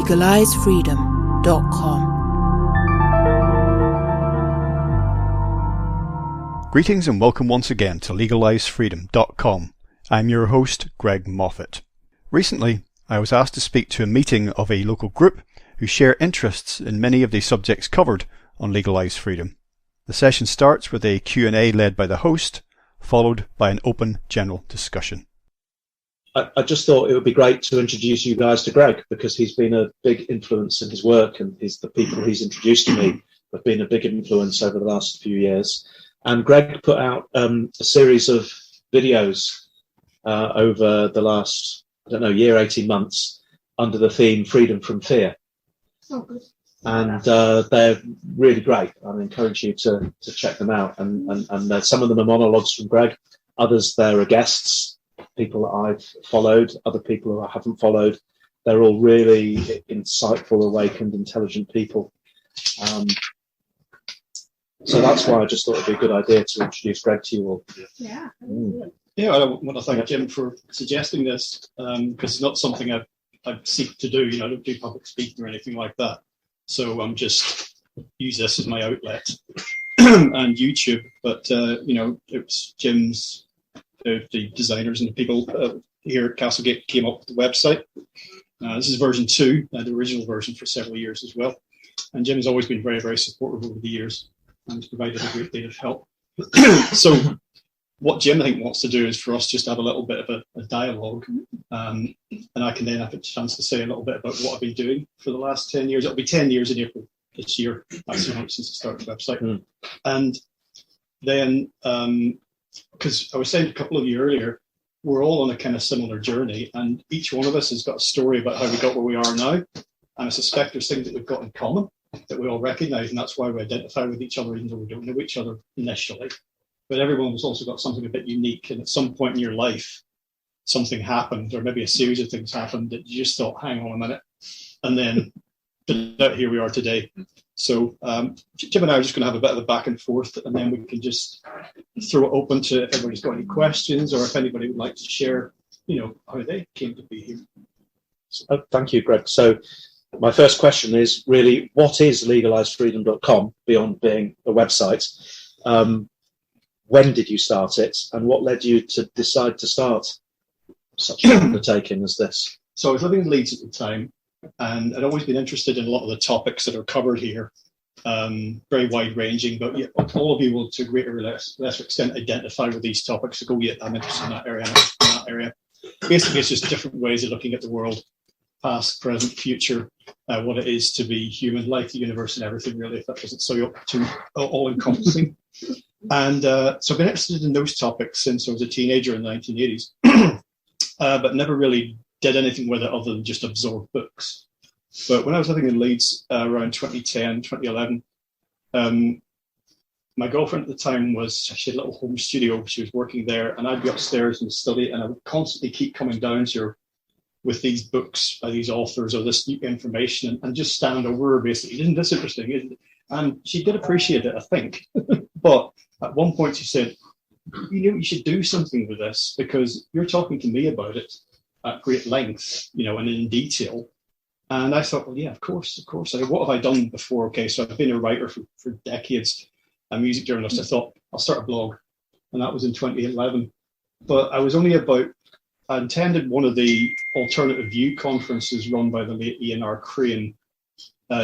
LegaliseFreedom.com. Greetings and welcome once again to LegaliseFreedom.com. I'm your host, Greg Moffat. Recently, I was asked to speak to a meeting of a local group who share interests in many of the subjects covered on Legalise Freedom. The session starts with a Q&A led by the host, followed by an open general discussion. I just thought it would be great to introduce you guys to Greg, because he's been a big influence in his work, and the people he's introduced to me have been a big influence over the last few years. And Greg put out a series of videos over the last, year, 18 months, under the theme Freedom from Fear. Oh, good. And they're really great. I encourage you to check them out. And some of them are monologues from Greg. Others, there are guests, people that I've followed, other people who I haven't followed. They're all really insightful, awakened, intelligent people. So that's why I just thought it'd be a good idea to introduce Greg to you all. Yeah. Yeah, I want to thank Jim for suggesting this, because it's not something I seek to do. I don't do public speaking or anything like that. So I'm just use this as my outlet and YouTube. But it was Jim's, the designers and the people here at Castlegate came up with the website. This is version 2, the original version for several years as well. And Jim has always been very, very supportive over the years and has provided a great deal of help. So what Jim, I think, wants to do is for us just to have a little bit of a dialogue, and I can then have a chance to say a little bit about what I've been doing for the last 10 years. It'll be 10 years in April this year, that's since I started the website. And then, because I was saying a couple of you earlier, we're all on a kind of similar journey, and each one of us has got a story about how we got where we are now. And I suspect there's things that we've got in common that we all recognise, and that's why we identify with each other, even though we don't know each other initially. But everyone has also got something a bit unique, and at some point in your life, something happened, or maybe a series of things happened that you just thought, hang on a minute, and then here we are today. So Jim and I are just going to have a bit of a back and forth, and then we can just throw it open to if anybody's got any questions, or if anybody would like to share, how they came to be here. So, thank you, Greg. So my first question is really, what is LegaliseFreedom.com beyond being a website? When did you start it, and what led you to decide to start such an undertaking as this? So I was living in Leeds at the time, and I'd always been interested in a lot of the topics that are covered here, very wide-ranging, but yeah, all of you will, to a greater or lesser extent, identify with these topics. So go, yeah, I'm interested in that area, I'm interested in that area. Basically, it's just different ways of looking at the world, past, present, future, what it is to be human, life, the universe, and everything, really, if that wasn't so all-encompassing. And so I've been interested in those topics since I was a teenager in the 1980s, but never really did anything with it other than just absorb books. But when I was living in Leeds around 2010, 2011, my girlfriend at the time she had a little home studio. She was working there, and I'd be upstairs in the study, and I would constantly keep coming down to her with these books by these authors or this new information, and just stand over her, basically. Isn't this interesting? And she did appreciate it, I think. But at one point she said, you should do something with this, because you're talking to me about it at great length, and in detail. And I thought, well, yeah, of course. What have I done before? Okay, so I've been a writer for decades, a music journalist. I thought, I'll start a blog. And that was in 2011. But I attended one of the Alternative View conferences run by the late Ian R. Crane,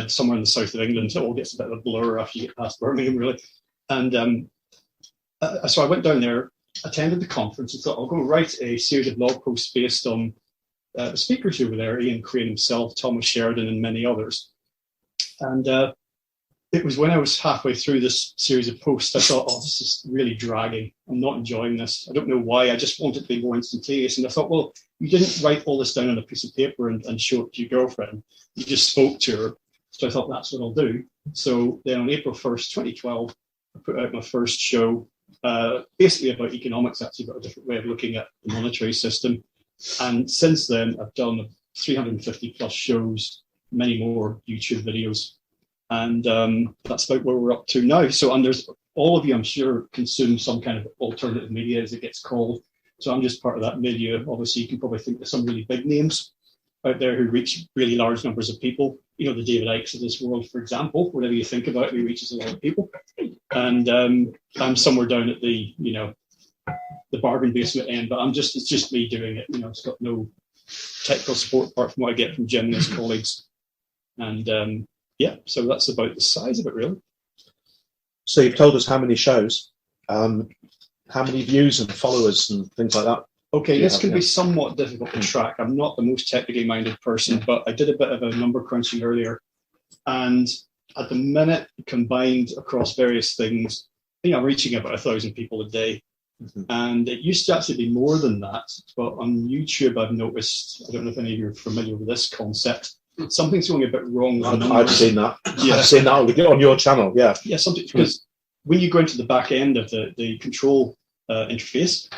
somewhere in the south of England. It all gets a bit of a blur after you get past Birmingham, really. And so I went down there, attended the conference, and thought, I'll go write a series of blog posts based on the speakers who were there, Ian Crane himself, Thomas Sheridan, and many others. And it was when I was halfway through this series of posts, I thought, this is really dragging. I'm not enjoying this. I don't know why. I just want it to be more instantaneous. And I thought, well, you didn't write all this down on a piece of paper and show it to your girlfriend. You just spoke to her. So I thought, that's what I'll do. So then on April 1st, 2012, I put out my first show, basically about economics, actually, but a different way of looking at the monetary system. And since then, I've done 350 plus shows, many more YouTube videos. And that's about where we're up to now. So, and there's all of you, I'm sure, consume some kind of alternative media, as it gets called. So I'm just part of that milieu. Obviously, you can probably think of some really big names out there who reach really large numbers of people. You know, the David Icks of this world, for example, whatever you think about it, he reaches a lot of people. And I'm somewhere down at the, you know, the bargain basement end, but it's just me doing it. You know, it's got no technical support apart from what I get from Jim and his colleagues. And so that's about the size of it, really. So you've told us how many shows, how many views and followers and things like that. Okay, this can be somewhat difficult to track. I'm not the most technically minded person, but I did a bit of a number crunching earlier. And at the minute, combined across various things, I think I'm reaching about 1,000 people a day. Mm-hmm. And it used to actually be more than that. But on YouTube, I've noticed, I don't know if any of you are familiar with this concept, something's going a bit wrong. I've seen that. Yeah. I've seen that on your channel, yeah. Yeah, something, because when you go into the back end of the control interface,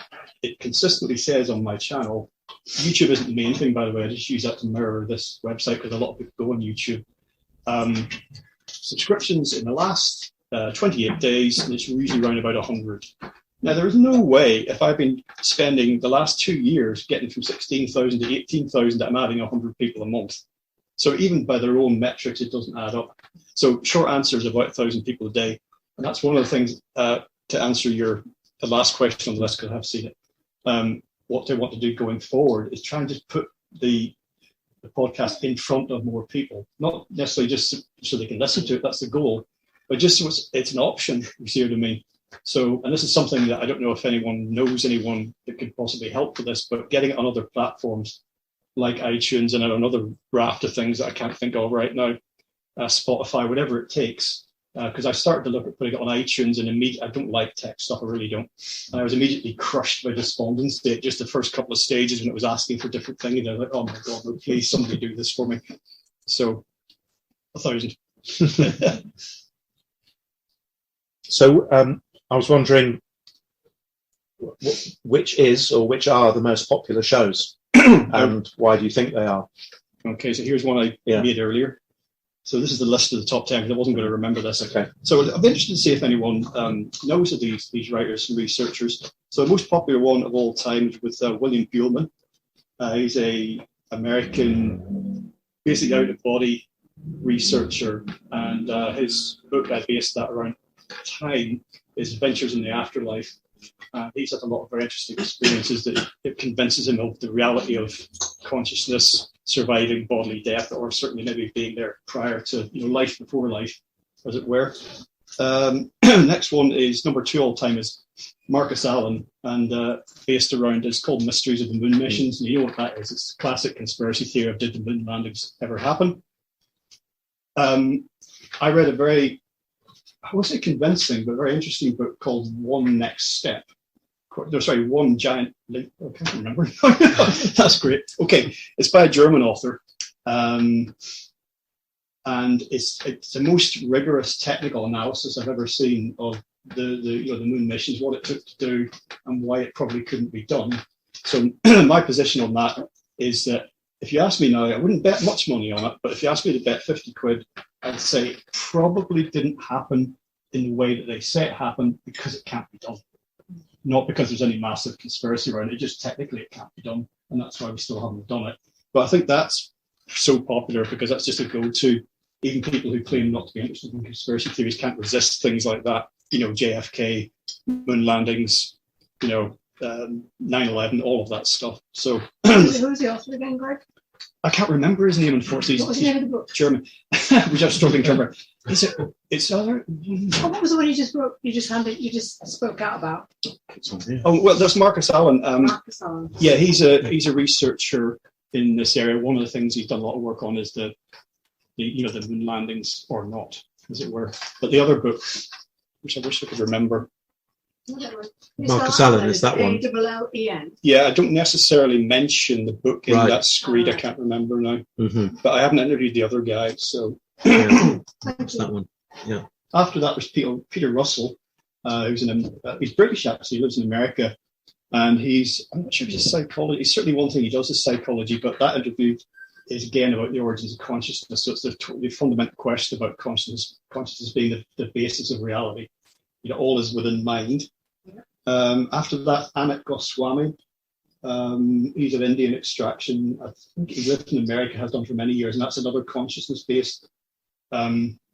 it consistently says on my channel, YouTube isn't the main thing, by the way. I just use that to mirror this website because a lot of people go on YouTube. Subscriptions in the last 28 days, and it's usually around about 100. Now, there is no way, if I've been spending the last 2 years getting from 16,000 to 18,000, that I'm adding 100 people a month. So even by their own metrics, it doesn't add up. So short answer is about 1,000 people a day. And that's one of the things to answer the last question on the list, because I've seen it. What I want to do going forward is try and just put the podcast in front of more people, not necessarily just so they can listen to it, that's the goal, but just so it's an option, you see what I mean? So, and this is something that I don't know if anyone knows anyone that could possibly help with this, but getting it on other platforms like iTunes and another raft of things that I can't think of right now, Spotify, whatever it takes. Because I started to look at putting it on iTunes, and I don't like tech stuff, I really don't. And I was immediately crushed by despondency at just the first couple of stages when it was asking for different things. And I was like, oh my God, no, please, somebody do this for me. So, 1,000. So, I was wondering which are the most popular shows and why do you think they are? Okay, so here's one I made earlier. So this is the list of the top 10, because I wasn't going to remember this. Okay. So I'm interested to see if anyone knows of these writers and researchers. So the most popular one of all time is with William Buhlman. He's a American, basically out-of-body researcher, and his book I based that around time is Adventures in the Afterlife. He's had a lot of very interesting experiences that it convinces him of the reality of consciousness surviving bodily death, or certainly maybe being there prior to life before life, as it were. Next one is number 2 all time is Marcus Allen, and based around, it's called Mysteries of the Moon Missions. And you know what that is? It's a classic conspiracy theory of did the moon landings ever happen? I read a very, I won't say convincing, but very interesting book called One Next Step. No, sorry, One Giant Leap. I can't remember. That's great. Okay, it's by a German author, and it's the most rigorous technical analysis I've ever seen of the moon missions, what it took to do, and why it probably couldn't be done. So my position on that is that if you ask me now, I wouldn't bet much money on it, but if you ask me to bet 50 quid, I'd say it probably didn't happen in the way that they say it happened, because it can't be done. Not because there's any massive conspiracy around it, just technically it can't be done, and that's why we still haven't done it. But I think that's so popular because that's just a go-to. Even people who claim not to be interested in conspiracy theories can't resist things like that. JFK, moon landings, 9/11, all of that stuff. So who's the author again, Greg? I can't remember his name, unfortunately. What was the name of the book? German. Which I'm struggling to remember. It's other. What was the one you just wrote? You just spoke out about. Oh well, there's Marcus Allen. Marcus Allen. Yeah, he's a researcher in this area. One of the things he's done a lot of work on is the moon landings, or not, as it were. But the other book, which I wish I could remember. Marcus Allen, is that one? A-L-L-E-N. Yeah, I don't necessarily mention the book in that screed. I can't remember now. Mm-hmm. But I haven't interviewed the other guy, so. That's that one. Yeah. After that was Peter Russell, he's British actually, he lives in America, and I'm not sure if he's a psychologist. Certainly one thing he does is psychology, but that interview is again about the origins of consciousness. So it's the totally fundamental question about consciousness being the basis of reality. All is within mind. After that, Amit Goswami, He's of Indian extraction. I think he lived in America, has done for many years, and that's another consciousness-based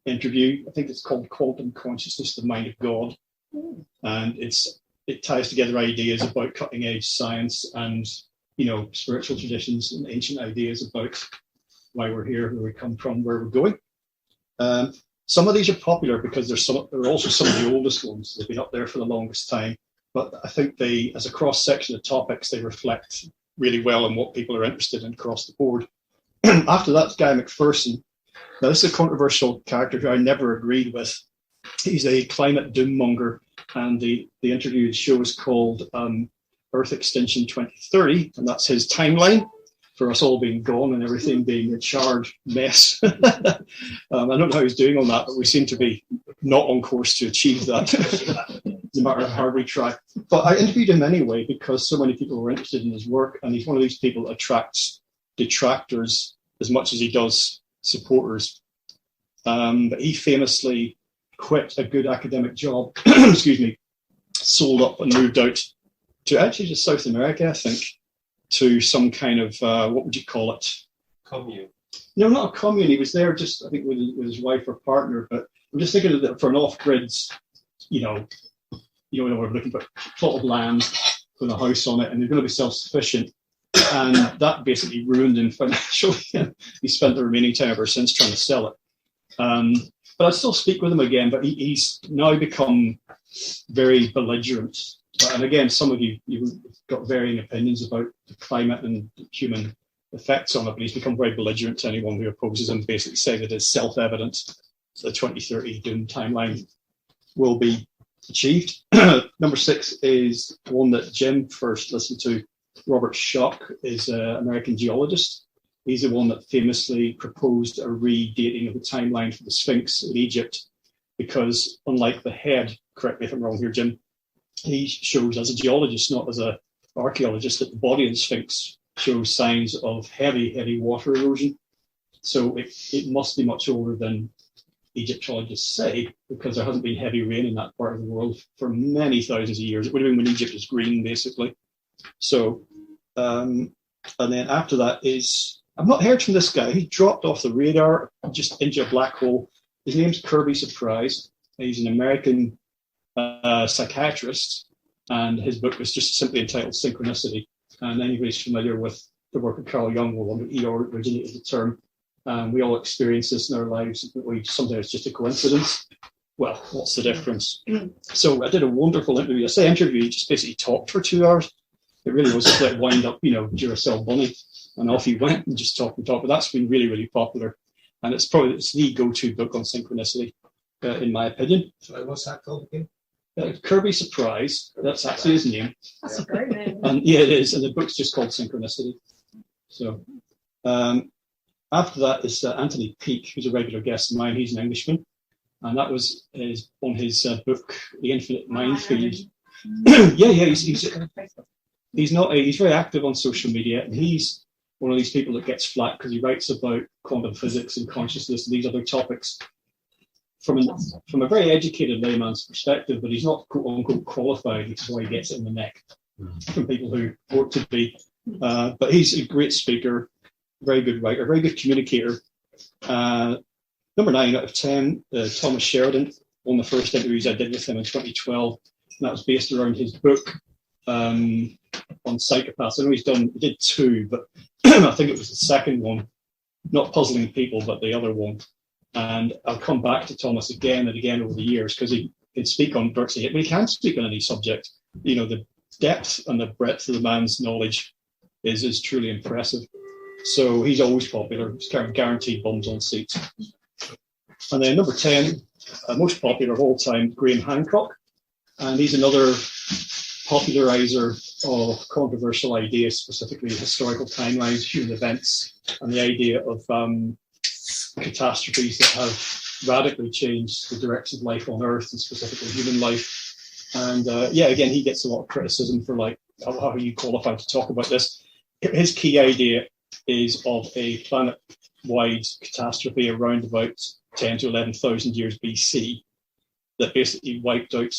interview. I think it's called Quantum Consciousness, the Mind of God. And it ties together ideas about cutting-edge science and, spiritual traditions and ancient ideas about why we're here, where we come from, where we're going. Some of these are popular because they're also some of the oldest ones. They've been up there for the longest time. But I think they, as a cross-section of topics, they reflect really well on what people are interested in across the board. After that, Guy McPherson. Now, this is a controversial character who I never agreed with. He's a climate doom monger, and the interview show is called Earth Extinction 2030, and that's his timeline for us all being gone and everything being a charred mess. I don't know how he's doing on that, but we seem to be not on course to achieve that. No matter how hard we try. But I interviewed him anyway because so many people were interested in his work, and he's one of these people that attracts detractors as much as he does supporters. But he famously quit a good academic job, sold up and moved out to actually just South America, I think, to some kind of, what would you call it? Commune. No, not a commune. He was there just, I think, with his wife or partner. But I'm just thinking of that for an off-grids, we're looking for a plot of land with a house on it, and they're going to be self-sufficient. And that basically ruined him financially. He spent the remaining time ever since trying to sell it. But I still speak with him again, but he's now become very belligerent. And again, some of you've got varying opinions about the climate and human effects on it, but he's become very belligerent to anyone who opposes him, basically saying that it's self-evident the 2030 doom timeline will be achieved. Number 6 is one that Jim first listened to. Robert Schoch is an American geologist. He's the one that famously proposed a redating of the timeline for the Sphinx in Egypt, because unlike the head, correct me if I'm wrong here, Jim, he shows as a geologist, not as an archaeologist, that the body of the Sphinx shows signs of heavy water erosion. So it must be much older than Egyptologists say, because there hasn't been heavy rain in that part of the world for many thousands of years. It would have been when Egypt was green, basically. So, and then after that is, I've not heard from this guy. He dropped off the radar just into a black hole. His name's Kirby Surprise. He's an American psychiatrist, and his book was just simply entitled Synchronicity. And anybody's familiar with the work of Carl Jung will know that he originated the term. We all experience this in our lives. Sometimes it's just a coincidence. Well, what's the difference? So I did a wonderful interview. I say interview, he just basically talked for 2 hours. It really was just like wind up, Duracell Bunny, and off he went and just talked and talked. But that's been really, really popular. And it's the go-to book on synchronicity, in my opinion. So what's that called again? Kirby Surprise. That's actually his name. That's a great name. And yeah, it is. And the book's just called Synchronicity. So after that is Anthony Peake, who's a regular guest of mine. He's an Englishman. And that was on his book, The Infinite Mind Field. He's very active on social media, and he's one of these people that gets flack because he writes about quantum physics and consciousness and these other topics from a very educated layman's perspective, but he's not quote unquote qualified, which is why he gets it in the neck from people who work to be. But he's a great speaker, very good writer, very good communicator. Number 9 out of 10, Thomas Sheridan, one of the first interviews I did with him in 2012, and that was based around his book on psychopaths. I know he did 2, but I think it was the second one, not Puzzling People, but the other one. And I'll come back to Thomas again and again over the years, because he can speak on virtually, he can speak on any subject. The depth and the breadth of the man's knowledge is truly impressive. So he's always popular. He's guaranteed bums on seats. And then number 10, most popular of all time, Graham Hancock. And he's another popularizer of controversial ideas, specifically historical timelines, human events, and the idea of catastrophes that have radically changed the direction of life on Earth, and specifically human life. And again, he gets a lot of criticism for how are you qualified to talk about this? His key idea is of a planet-wide catastrophe around about 10 to 11,000 years BC that basically wiped out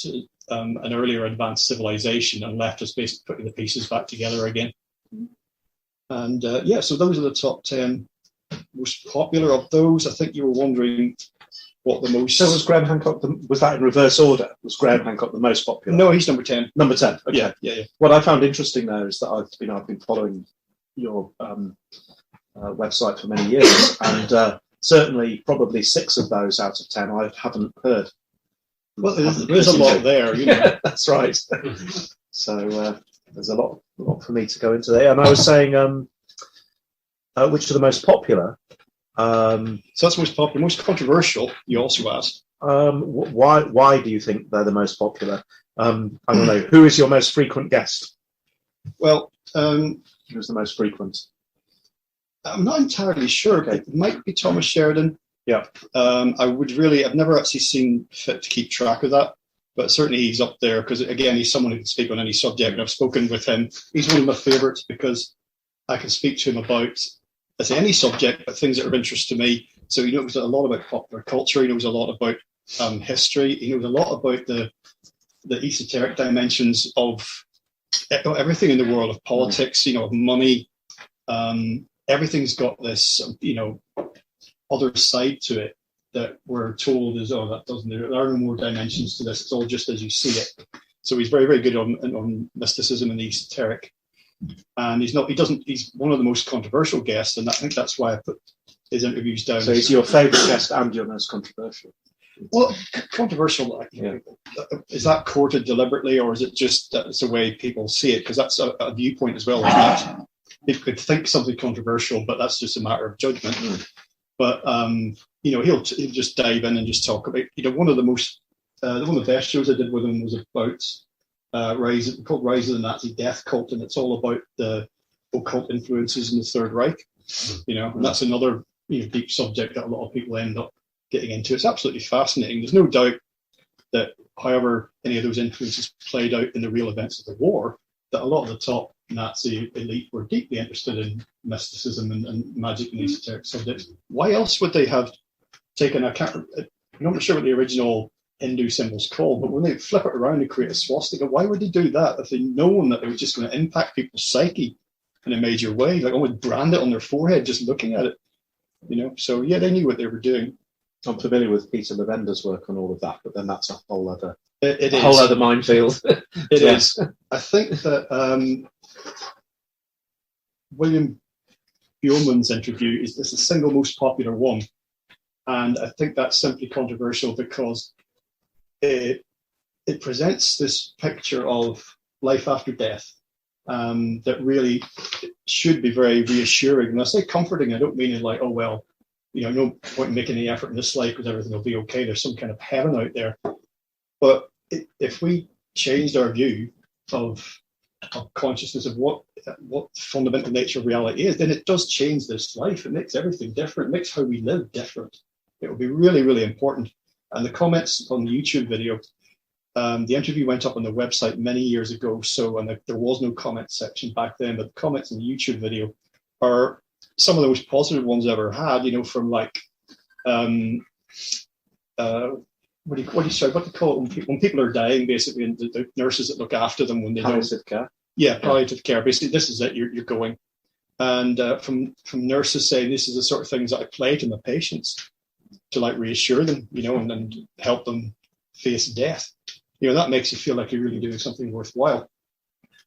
an earlier advanced civilization and left us basically putting the pieces back together again. And so those are the top 10 most popular. Of those, I think you were wondering what the most... So was Graham Hancock, was that in reverse order? Was Graham Hancock the most popular? No, he's number 10. Number 10, okay. Yeah. What I found interesting there is that I've been following your website for many years, and certainly probably 6 of those out of 10 I haven't heard. Well, there's a lot there, you know. That's right. So there's a lot for me to go into there. And I was saying, which are the most popular? So that's most popular. Most controversial, you also asked. Why do you think they're the most popular? I don't know. Who is your most frequent guest? Well, who's the most frequent? I'm not entirely sure. Okay. It might be Thomas Sheridan. Yeah. I've never actually seen fit to keep track of that, but certainly he's up there because, again, he's someone who can speak on any subject. And I've spoken with him. He's one of my favorites because I can speak to him about, let's say, any subject, but things that are of interest to me. So he knows a lot about popular culture. He knows a lot about history. He knows a lot about the esoteric dimensions of everything in the world of politics, of money. Everything's got this, other side to it that we're told is, that doesn't, there are no more dimensions to this. It's all just as you see it. So he's very, very good on mysticism and the esoteric. And he's one of the most controversial guests, and I think that's why I put his interviews down. So he's your favourite guest and your most controversial. Well, controversial, is that courted deliberately, or is it just that's the way people see it? Because that's a viewpoint as well, isn't it? People could think something controversial, but that's just a matter of judgment. But he'll just dive in and just talk about. One of the best shows I did with him was about Rise of the Nazi Death Cult, and it's all about the occult influences in the Third Reich. And that's another deep subject that a lot of people end up getting into. It's absolutely fascinating. There's no doubt that, however any of those influences played out in the real events of the war, that a lot of the top Nazi elite were deeply interested in mysticism and magic and esoteric subjects. Why else would they have taken I'm not sure what the original Hindu symbol's called, but when they flip it around and create a swastika, why would they do that if they'd known that it was just going to impact people's psyche in a major way? Like, almost brand it on their forehead just looking at it. So yeah, they knew what they were doing. I'm familiar with Peter Levender's work on all of that, but then that's a whole other whole other minefield. It is. I think that William Bioman's interview is the single most popular one, and I think that's simply controversial because it presents this picture of life after death that really should be very reassuring. When I say comforting, I don't mean it like, oh well, no point in making any effort in this life because everything will be okay. There's some kind of heaven out there. But if we changed our view of consciousness of what fundamental nature of reality is, then it does change this life. It makes everything different. It makes how we live different. It will be really, really important. And the comments on the YouTube video, the interview went up on the website many years ago. There was no comment section back then, but the comments in the YouTube video are some of the most positive ones I ever had. From like what do you call it when people are dying, basically, and the nurses that look after them when they palliative care. Yeah, palliative care. Basically, this is it. You're going, and from nurses saying this is the sort of things that I play to my patients to like reassure them, and help them face death. That makes you feel like you're really doing something worthwhile.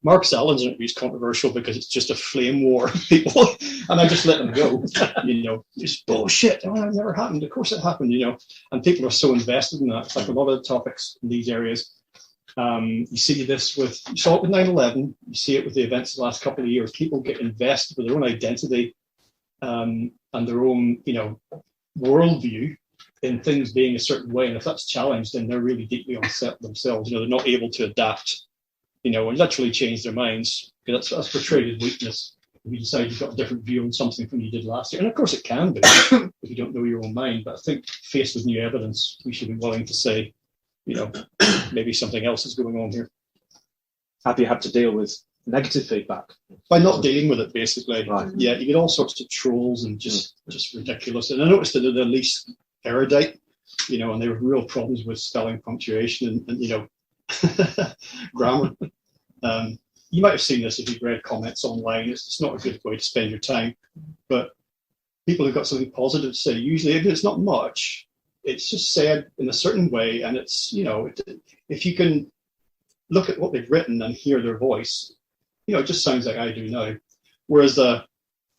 Mark Sallin's interview is controversial because it's just a flame war of people, and I just let them go. Just bullshit. Oh, that never happened. Of course it happened. And people are so invested in that. It's like a lot of the topics in these areas. You saw it with 9/11. You see it with the events of the last couple of years. People get invested with their own identity and their own, worldview in things being a certain way. And if that's challenged, then they're really deeply unsettled themselves. They're not able to adapt. And literally change their minds, because that's portrayed as weakness. If you decide you've got a different view on something from you did last year, and of course it can be if you don't know your own mind. But I think faced with new evidence, we should be willing to say, maybe something else is going on here. Have you had to deal with negative feedback? By not dealing with it, basically. Right. Yeah, you get all sorts of trolls and just ridiculous. And I noticed that they're the least erudite, and there were real problems with spelling, punctuation, and grammar. You might have seen this if you've read comments online. It's not a good way to spend your time, but people who've got something positive to say, usually if it's not much, it's just said in a certain way, and it's, if you can look at what they've written and hear their voice, it just sounds like I do now. Whereas the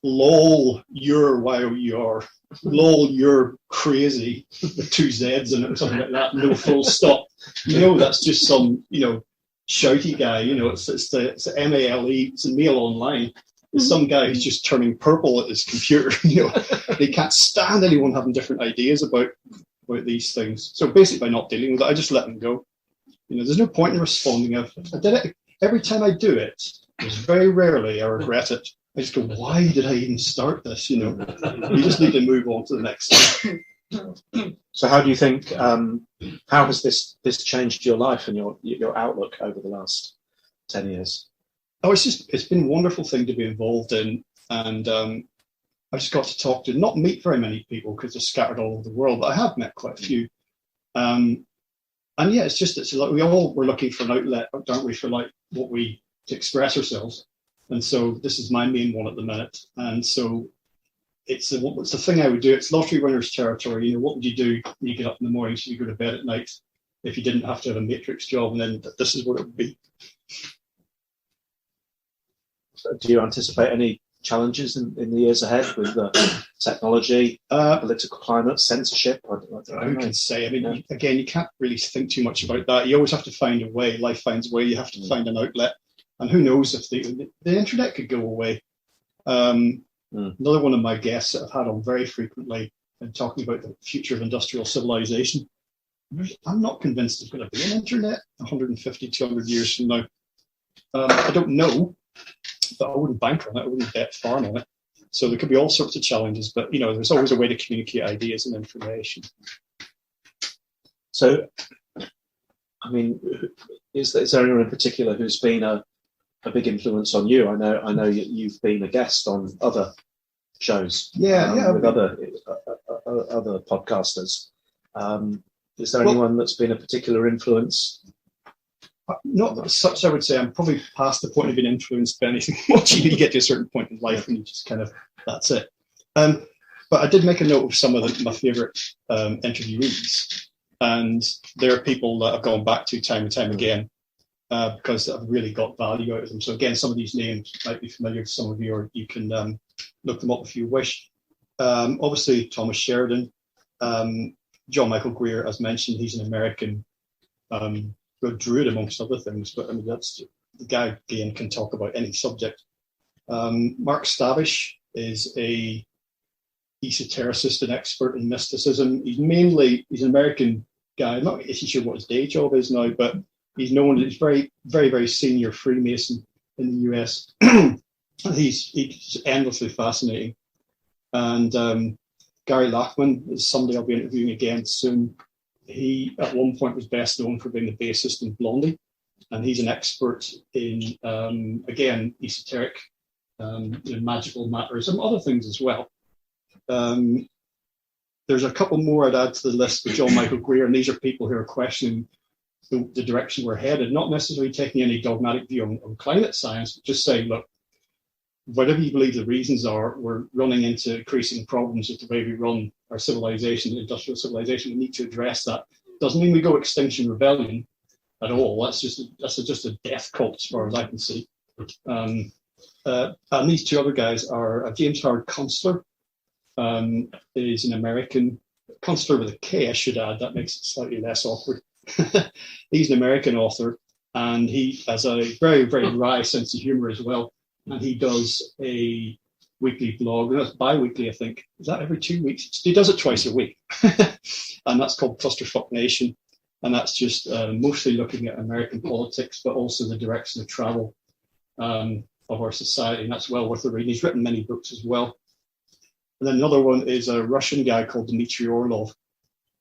lol, you're wow, you are, lol, you're crazy, with 2 Z's in it or something like that, no full stop. That's just some, shouty guy, it's the MALE, it's a mail online. It's some guy who's just turning purple at his computer. They can't stand anyone having different ideas about these things. So basically, by not dealing with it, I just let them go. There's no point in responding. I did it every time I do it. It's very rarely I regret it. I just go, why did I even start this? You just need to move on to the next thing. So how do you think, how has this changed your life and your outlook over the last 10 years? Oh, it's been a wonderful thing to be involved in. And I just got to talk to, not meet very many people because they're scattered all over the world, but I have met quite a few. And yeah, it's like we all were looking for an outlet, aren't we, for to express ourselves. And so this is my main one at the minute. And so it's the thing I would do. It's lottery winner's territory. What would you do when you get up in the morning so you go to bed at night if you didn't have to have a matrix job? And then this is what it would be. Do you anticipate any challenges in the years ahead with the technology, political climate, censorship? Who can say? Again, you can't really think too much about that. You always have to find a way. Life finds a way. You have to find an outlet. And who knows if the internet could go away. Another one of my guests that I've had on very frequently and talking about the future of industrial civilization. I'm not convinced there's going to be an internet 150, 200 years from now. I don't know, but I wouldn't bank on it. I wouldn't bet farm on it. So there could be all sorts of challenges, but there's always a way to communicate ideas and information. So, is there anyone in particular who's been a big influence on you? I know you've been a guest on other shows, with other podcasters. Is there anyone that's been a particular influence? Not as such, I would say. I'm probably past the point of being influenced by anything. Once you get to a certain point in life, and you just kind of, that's it. But I did make a note of some of my favourite interviewees, and there are people that I've gone back to time and time again. Because I've really got value out of them. So again, some of these names might be familiar to some of you, or you can look them up if you wish. Obviously, Thomas Sheridan, John Michael Greer, as mentioned, he's an American druid amongst other things, but that's the guy again can talk about any subject. Mark Stavish is a esotericist and expert in mysticism. He's an American guy. I'm not actually sure what his day job is now, but he's known as very, very, very senior Freemason in the US. He's endlessly fascinating. And Gary Lachman is somebody I'll be interviewing again soon. He, at one point, was best known for being the bassist in Blondie. And he's an expert in, again, esoteric, magical matters and other things as well. There's a couple more I'd add to the list with John Michael Greer, and these are people who are questioning the direction we're headed, not necessarily taking any dogmatic view on climate science, but just saying, look, whatever you believe the reasons are, we're running into increasing problems with the way we run our civilization, industrial civilization. We need to address that. Doesn't mean we go extinction rebellion at all. That's just a death cult as far as I can see. And these two other guys are James Howard Kunstler, is an American, Kunstler with a K, I should add, that makes it slightly less awkward. He's an American author, and he has a very, very wry sense of humor as well. And he does a weekly blog, and that's bi-weekly, I think. Is that every 2 weeks? He does it twice a week. And that's called Clusterfuck Nation. And that's just mostly looking at American politics, but also the direction of travel of our society. And that's well worth a read. He's written many books as well. And then another one is a Russian guy called Dmitry Orlov,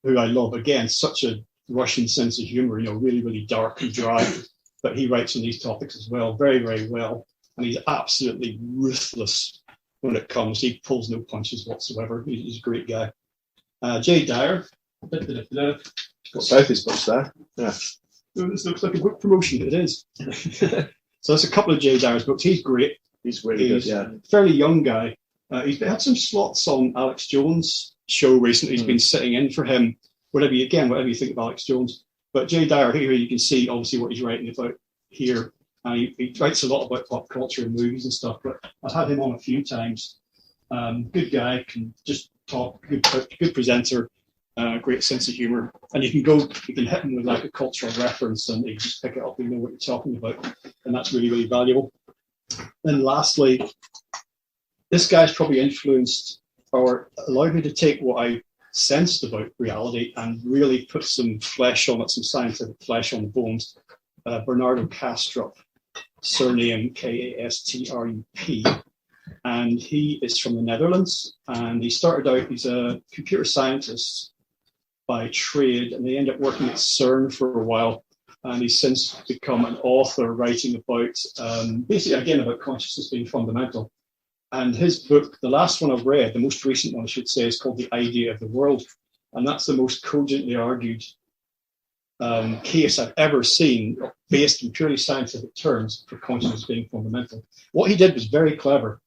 who I love. Again, such a Russian sense of humor, really, really dark and dry. But he writes on these topics as well, very, very well. And he's absolutely ruthless when it comes. He pulls no punches whatsoever. He's a great guy. Dyer. Got both his books there. Yeah. This looks like a book promotion. It is. So that's a couple of Jay Dyer's books. He's great. He's really good, yeah. Fairly young guy. He's had some slots on Alex Jones' show recently. He's been sitting in for him. Whatever you think of Alex Jones. But Jay Dyer, here you can see obviously what he's writing about here. He writes a lot about pop culture and movies and stuff, but I've had him on a few times. Good guy, can just talk, good presenter, great sense of humour. And you can hit him with like a cultural reference and he just pick it up and know what you're talking about. And that's really, really valuable. And lastly, this guy's probably influenced or allowed me to take what I sensed about reality and really put some flesh on it, some scientific flesh on the bones. Bernardo Castro, surname K-A-S-T-R-U-P, and he is from the Netherlands, and he started out, he's a computer scientist by trade, and they ended up working at CERN for a while, and he's since become an author writing about, basically again about consciousness being fundamental. And his book, the last one I've read, the most recent one I should say, is called The Idea of the World, and that's the most cogently argued case I've ever seen based in purely scientific terms for consciousness being fundamental. What he did was very clever.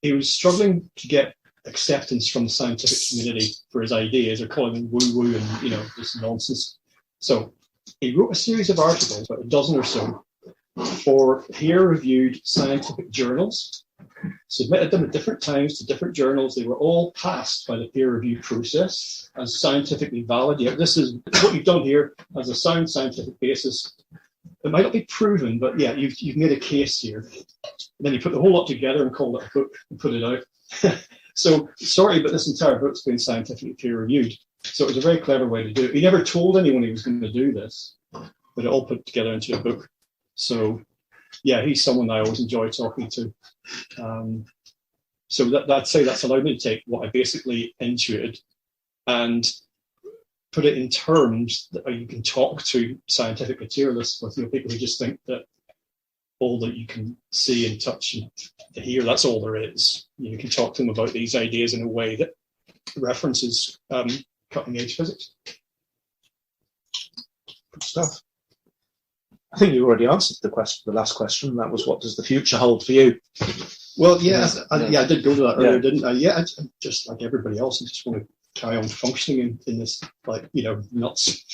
He was struggling to get acceptance from the scientific community for his ideas. They're calling them woo-woo and, this nonsense. So he wrote a series of articles, about a dozen or so, for peer-reviewed scientific journals, submitted them at different times to different journals. They were all passed by the peer review process as scientifically valid. Yeah, this is what you've done here as a sound scientific basis. It might not be proven, but yeah, you've made a case here. And then you put the whole lot together and call it a book and put it out. So sorry, but this entire book's been scientifically peer reviewed. So it was a very clever way to do it. He never told anyone he was going to do this, but it all put together into a book. So yeah, he's someone I always enjoy talking to. So I'd say that's allowed me to take what I basically intuited and put it in terms that you can talk to scientific materialists with, people who just think that all that you can see and touch and hear, that's all there is. You can talk to them about these ideas in a way that references cutting edge physics. Good stuff. I think you already answered the last question. That was, what does the future hold for you? Well, I did go to that earlier, didn't I? Yeah, just like everybody else, I just want to carry on functioning in this, nuts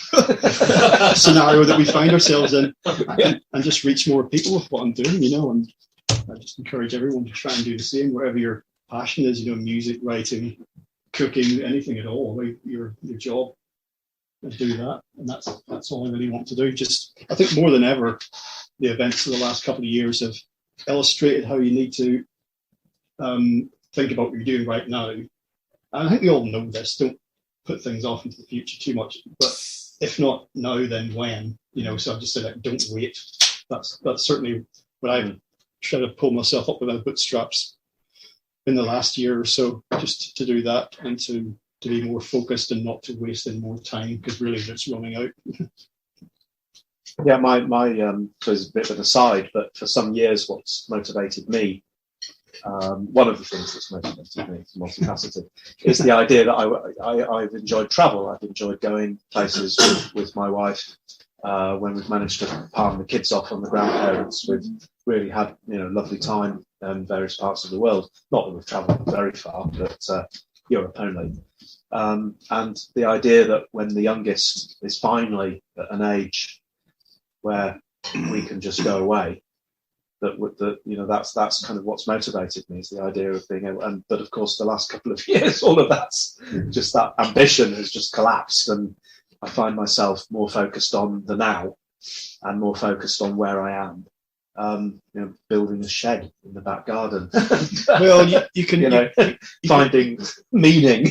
scenario that we find ourselves in, and just reach more people with what I'm doing, and I just encourage everyone to try and do the same, wherever your passion is, music, writing, cooking, anything at all, your job. Do that, and that's all I really want to do. Just, I think more than ever, the events of the last couple of years have illustrated how you need to think about what you're doing right now. And I think we all know this. Don't put things off into the future too much. But if not now, then when? So I've just said, don't wait. That's certainly what I've tried to pull myself up with my bootstraps in the last year or so, just to do that and to be more focused and not to waste any more time, because really it's running out. Yeah, my so it's a bit of an aside, but for some years what's motivated me, one of the things that's motivated me, it's multifaceted, is the idea that I've enjoyed travel. I've enjoyed going places with my wife. When we've managed to palm the kids off on the grandparents, we've really had lovely time in various parts of the world. Not that we've travelled very far, but Europe only. And the idea that when the youngest is finally at an age where we can just go away, that's kind of what's motivated me, is the idea of being able. But of course, the last couple of years, all of that's just, that ambition has just collapsed, and I find myself more focused on the now and more focused on where I am. Building a shed in the back garden. Well, you can finding meaning.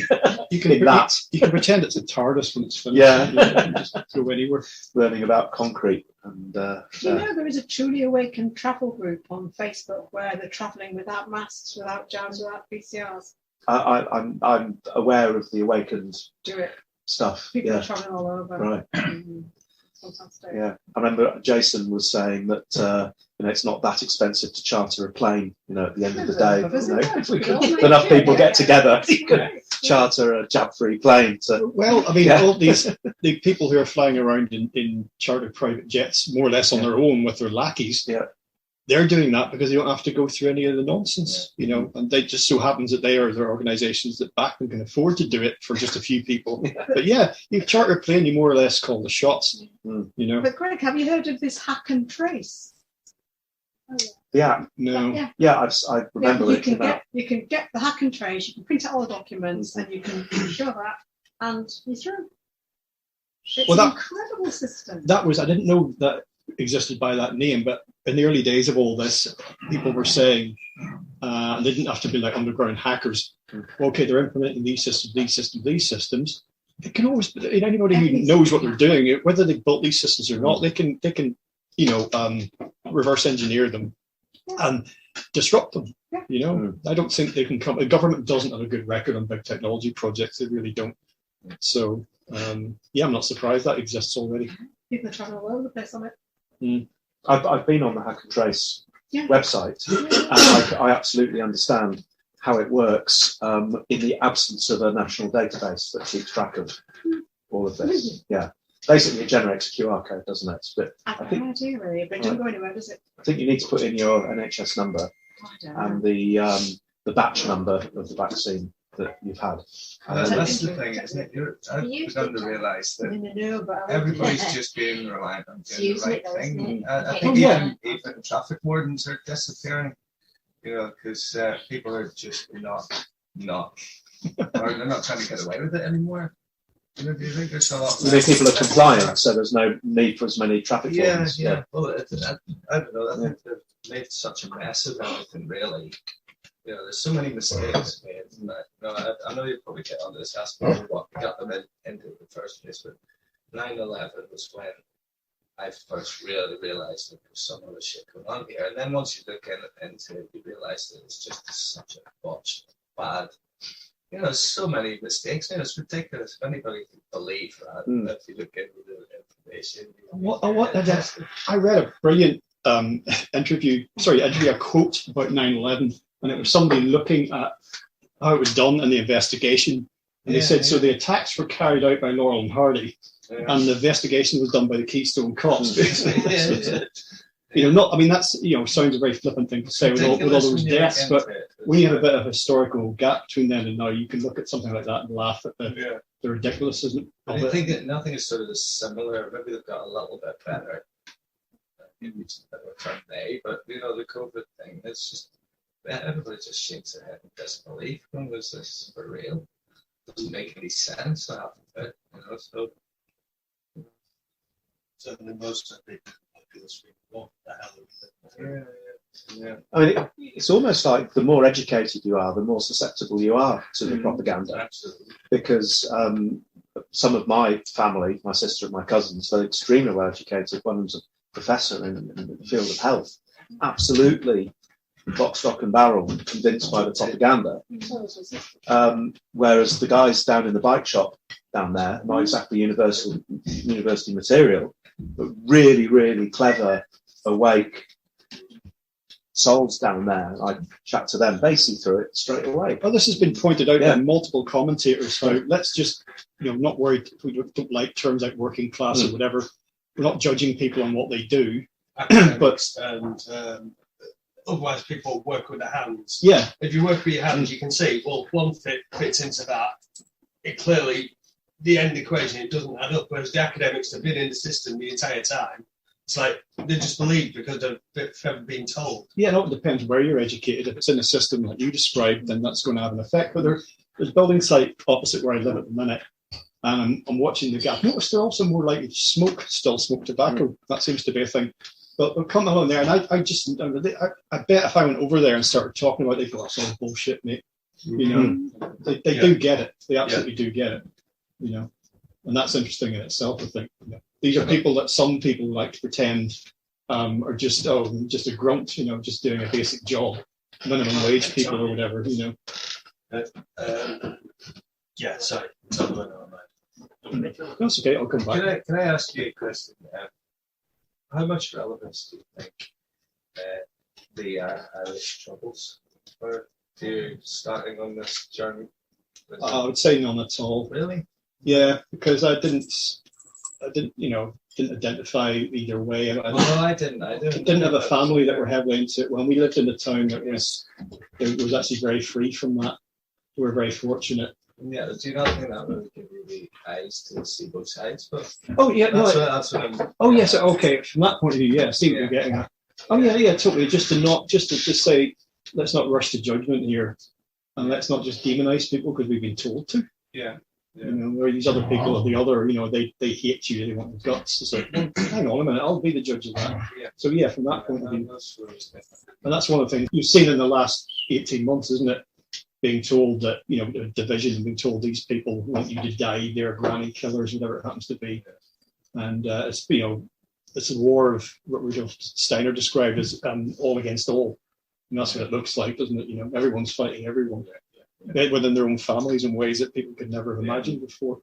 You can pretend it's a TARDIS when it's finished. Yeah, you can just go anywhere. Learning about concrete and. Do you know there is a truly awakened travel group on Facebook where they're travelling without masks, without jabs, without PCRs? I'm aware of the awakened stuff. People are travelling all over. Right. Mm-hmm. Fantastic. Yeah, I remember Jason was saying that it's not that expensive to charter a plane. At the end of the day, if enough people get together, charter a jab-free plane to. Well, I mean, Yeah. all the people who are flying around in chartered private jets, more or less on their own with their lackeys, they're doing that because they don't have to go through any of the nonsense, you know. And they just so happens that there are organisations that back them can afford to do it for just a few people. But yeah, you charter a plane, you more or less call the shots, you know. But Greg, have you heard of this hack and trace? Yeah, No. yeah, I remember you it can came out. get the hack and trace. You can print out all the documents, and you can show that, and you're through. It's Well, an incredible system. That was, I didn't know that existed by that name, but in the early days of all this, people were saying, and they didn't have to be like underground hackers. Okay, they're implementing these systems. They can always, anybody who knows what they're doing, whether they built these systems or not, they can, you know, reverse engineer them and disrupt them. You know, I don't think they can come. The government doesn't have a good record on big technology projects. They really don't. So, yeah, I'm not surprised that exists already. People are traveling all over the place on it. I've been on the Hack and Trace website, and I absolutely understand how it works in the absence of a national database that keeps track of all of this. Yeah, basically it generates a QR code, doesn't it? But I have no idea really, but it doesn't go anywhere, does it? I think you need to put in your NHS number and the batch number of the vaccine that you've had. That's the thing, isn't it? I've begun to realise that everybody's just being reliant on doing the right thing. I think even traffic wardens are disappearing, you know, because people are just not, or they're not trying to get away with it anymore. You know, do you think there's a lot? People are compliant, so there's no need for as many traffic wardens. Yeah. Well, I don't know. I think they've made such a mess of everything, really. You know, there's so many mistakes made. And I know you probably get on this aspect of what got them into the first place, but 9/11 was when I first really realised that there was some other shit going on here. And then once you look into it, you realise that it's just such a botched, bad. You know, there's so many mistakes. You know, it's ridiculous. If anybody can believe that, if you look into the information. I read a brilliant a quote about 9/11, and it was somebody looking at how it was done in the investigation. And they said, so the attacks were carried out by Laurel and Hardy, and the investigation was done by the Keystone Cops, basically. You know, that's, you know, sounds a very flippant thing to say with all those deaths, but when you have a bit of a historical gap between then and now, you can look at something like that and laugh at the ridiculousness, I think that nothing is sort of similar. Maybe they've got a little bit better. But you know, the COVID thing, it's just everybody just shakes their head in disbelief. When was this for real? It doesn't make any sense. Half of it, you know. So certainly most of the populace what the hell are we doing? I mean, it's almost like the more educated you are, the more susceptible you are to the propaganda. Absolutely. Because some of my family, my sister and my cousins, they're extremely well educated. One of them's a professor in the field of health. Absolutely lock, stock and barrel, convinced by the propaganda. Whereas the guys down in the bike shop down there, not exactly university material, but really, really clever, awake souls down there. I chat to them, they see through it straight away. Well, this has been pointed out by multiple commentators. So let's just, you know, not worried if we don't like terms like working class or whatever. We're not judging people on what they do, but otherwise people work with their hands. Yeah. If you work with your hands, you can see, well, one fits into that. It clearly, the end equation, it doesn't add up. Whereas the academics have been in the system the entire time. It's like they just believe because they've been told. Yeah, no, it depends where you're educated. If it's in a system like you described, then that's going to have an effect. But there's a building site opposite where I live at the minute, and I'm watching the gap. Notice they're also more likely to smoke tobacco. That seems to be a thing. But they'll come along there, and I bet if I went over there and started talking about it, they'd go, that's all bullshit, mate. You know, they do get it. They absolutely do get it. You know, and that's interesting in itself, I think. You know, these are people that some people like to pretend are just a grunt, you know, just doing a basic job, minimum wage people or whatever, you know. Sorry. That's okay. I'll come back. Can I ask you a question? How much relevance do you think the Irish Troubles were to starting on this journey? I would say none at all. Really? Yeah, because I didn't, didn't identify either way. I didn't have a family that were heavily into it. When we lived in the town, it was actually very free from that. We were very fortunate. Yeah, do you not think that would give you the eyes to see both sides? But oh yeah, that's what I'm. Oh yes, okay. From that point of view, yeah, I see what you're getting at. Oh yeah, totally. Just to say, let's not rush to judgment here, and let's not just demonize people because we've been told to. Yeah. You know, or these other people or the other, they hate you, they want the guts. It's like, well, hang on a minute, I'll be the judge of that. Yeah. So yeah, from that point of view, and that's one of the things you've seen in the last 18 months, isn't it? Being told that, division, being told these people want you to die, they're granny killers, whatever it happens to be. And it's a war of what Rudolf Steiner described as all against all. And that's what it looks like, doesn't it? Everyone's fighting everyone. Within their own families in ways that people could never have imagined before.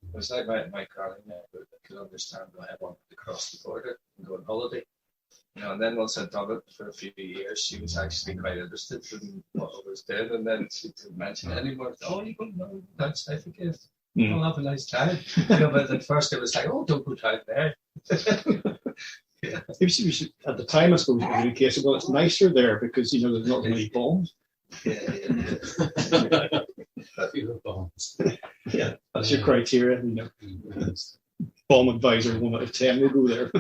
It was like my Carling there, but I could understand why I wanted to cross the border and go on holiday. And then once I'd done it for a few years, she was actually quite interested in what I was doing, and then she didn't mention it anymore. Oh, you don't know, that's I forgive. I'll have a nice time. But at first it was like, oh, don't go down there. Yeah. At the time, I suppose, in the case, well, it's nicer there because there's not many bombs. Yeah. Yeah, that's your criteria. Bomb advisor 1 out of 10 will go there.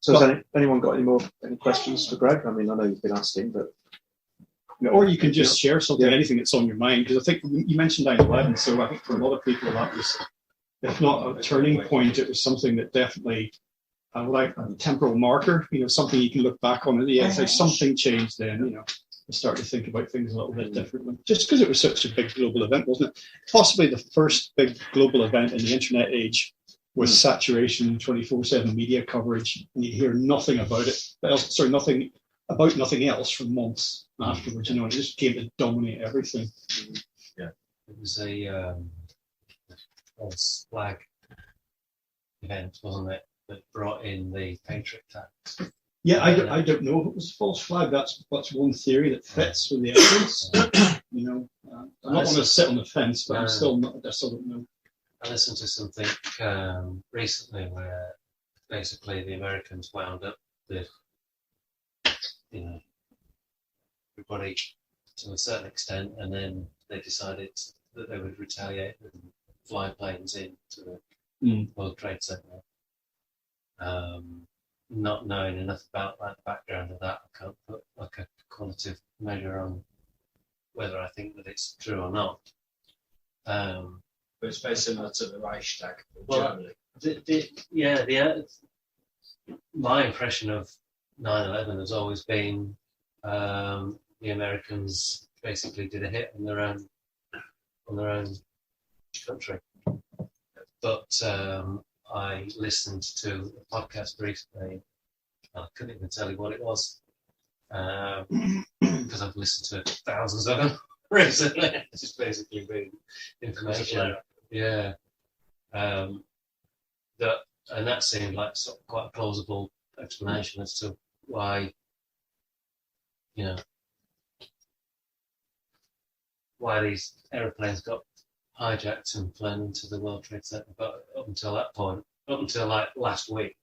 So has anyone got any questions for Greg? I mean, I know you've been asking, but or you can just share something, anything that's on your mind, because I think you mentioned 9/11. So I think for a lot of people that was, if not a turning point, it was something that definitely. Like a temporal marker, something you can look back on. Yeah, it's like something changed then, and start to think about things a little bit differently. Just because it was such a big global event, wasn't it? Possibly the first big global event in the internet age was saturation, 24/7 media coverage, and you hear nothing about it. Nothing about nothing else for months afterwards. It just came to dominate everything. Yeah, it was a false flag event, wasn't it? That brought in the Patriot tax. Yeah, I don't know if it was a false flag. That's one theory that fits with the evidence. I'm not going to sit on the fence, but I still don't know. I listened to something recently where basically the Americans wound up with, everybody to a certain extent, and then they decided that they would retaliate and fly planes into the World Trade Center. Not knowing enough about the background of that, I can't put like a quantitative measure on whether I think that it's true or not. But it's very similar to the Reichstag in Germany. My impression of 9/11 has always been the Americans basically did a hit on their own country, but I listened to a podcast recently. I couldn't even tell you what it was because I've listened to thousands of them recently. It's just basically been information. Yeah. That seemed like quite a plausible explanation as to why, why these aeroplanes got hijacked and flown into the World Trade Center. But up until that point, up until like last week,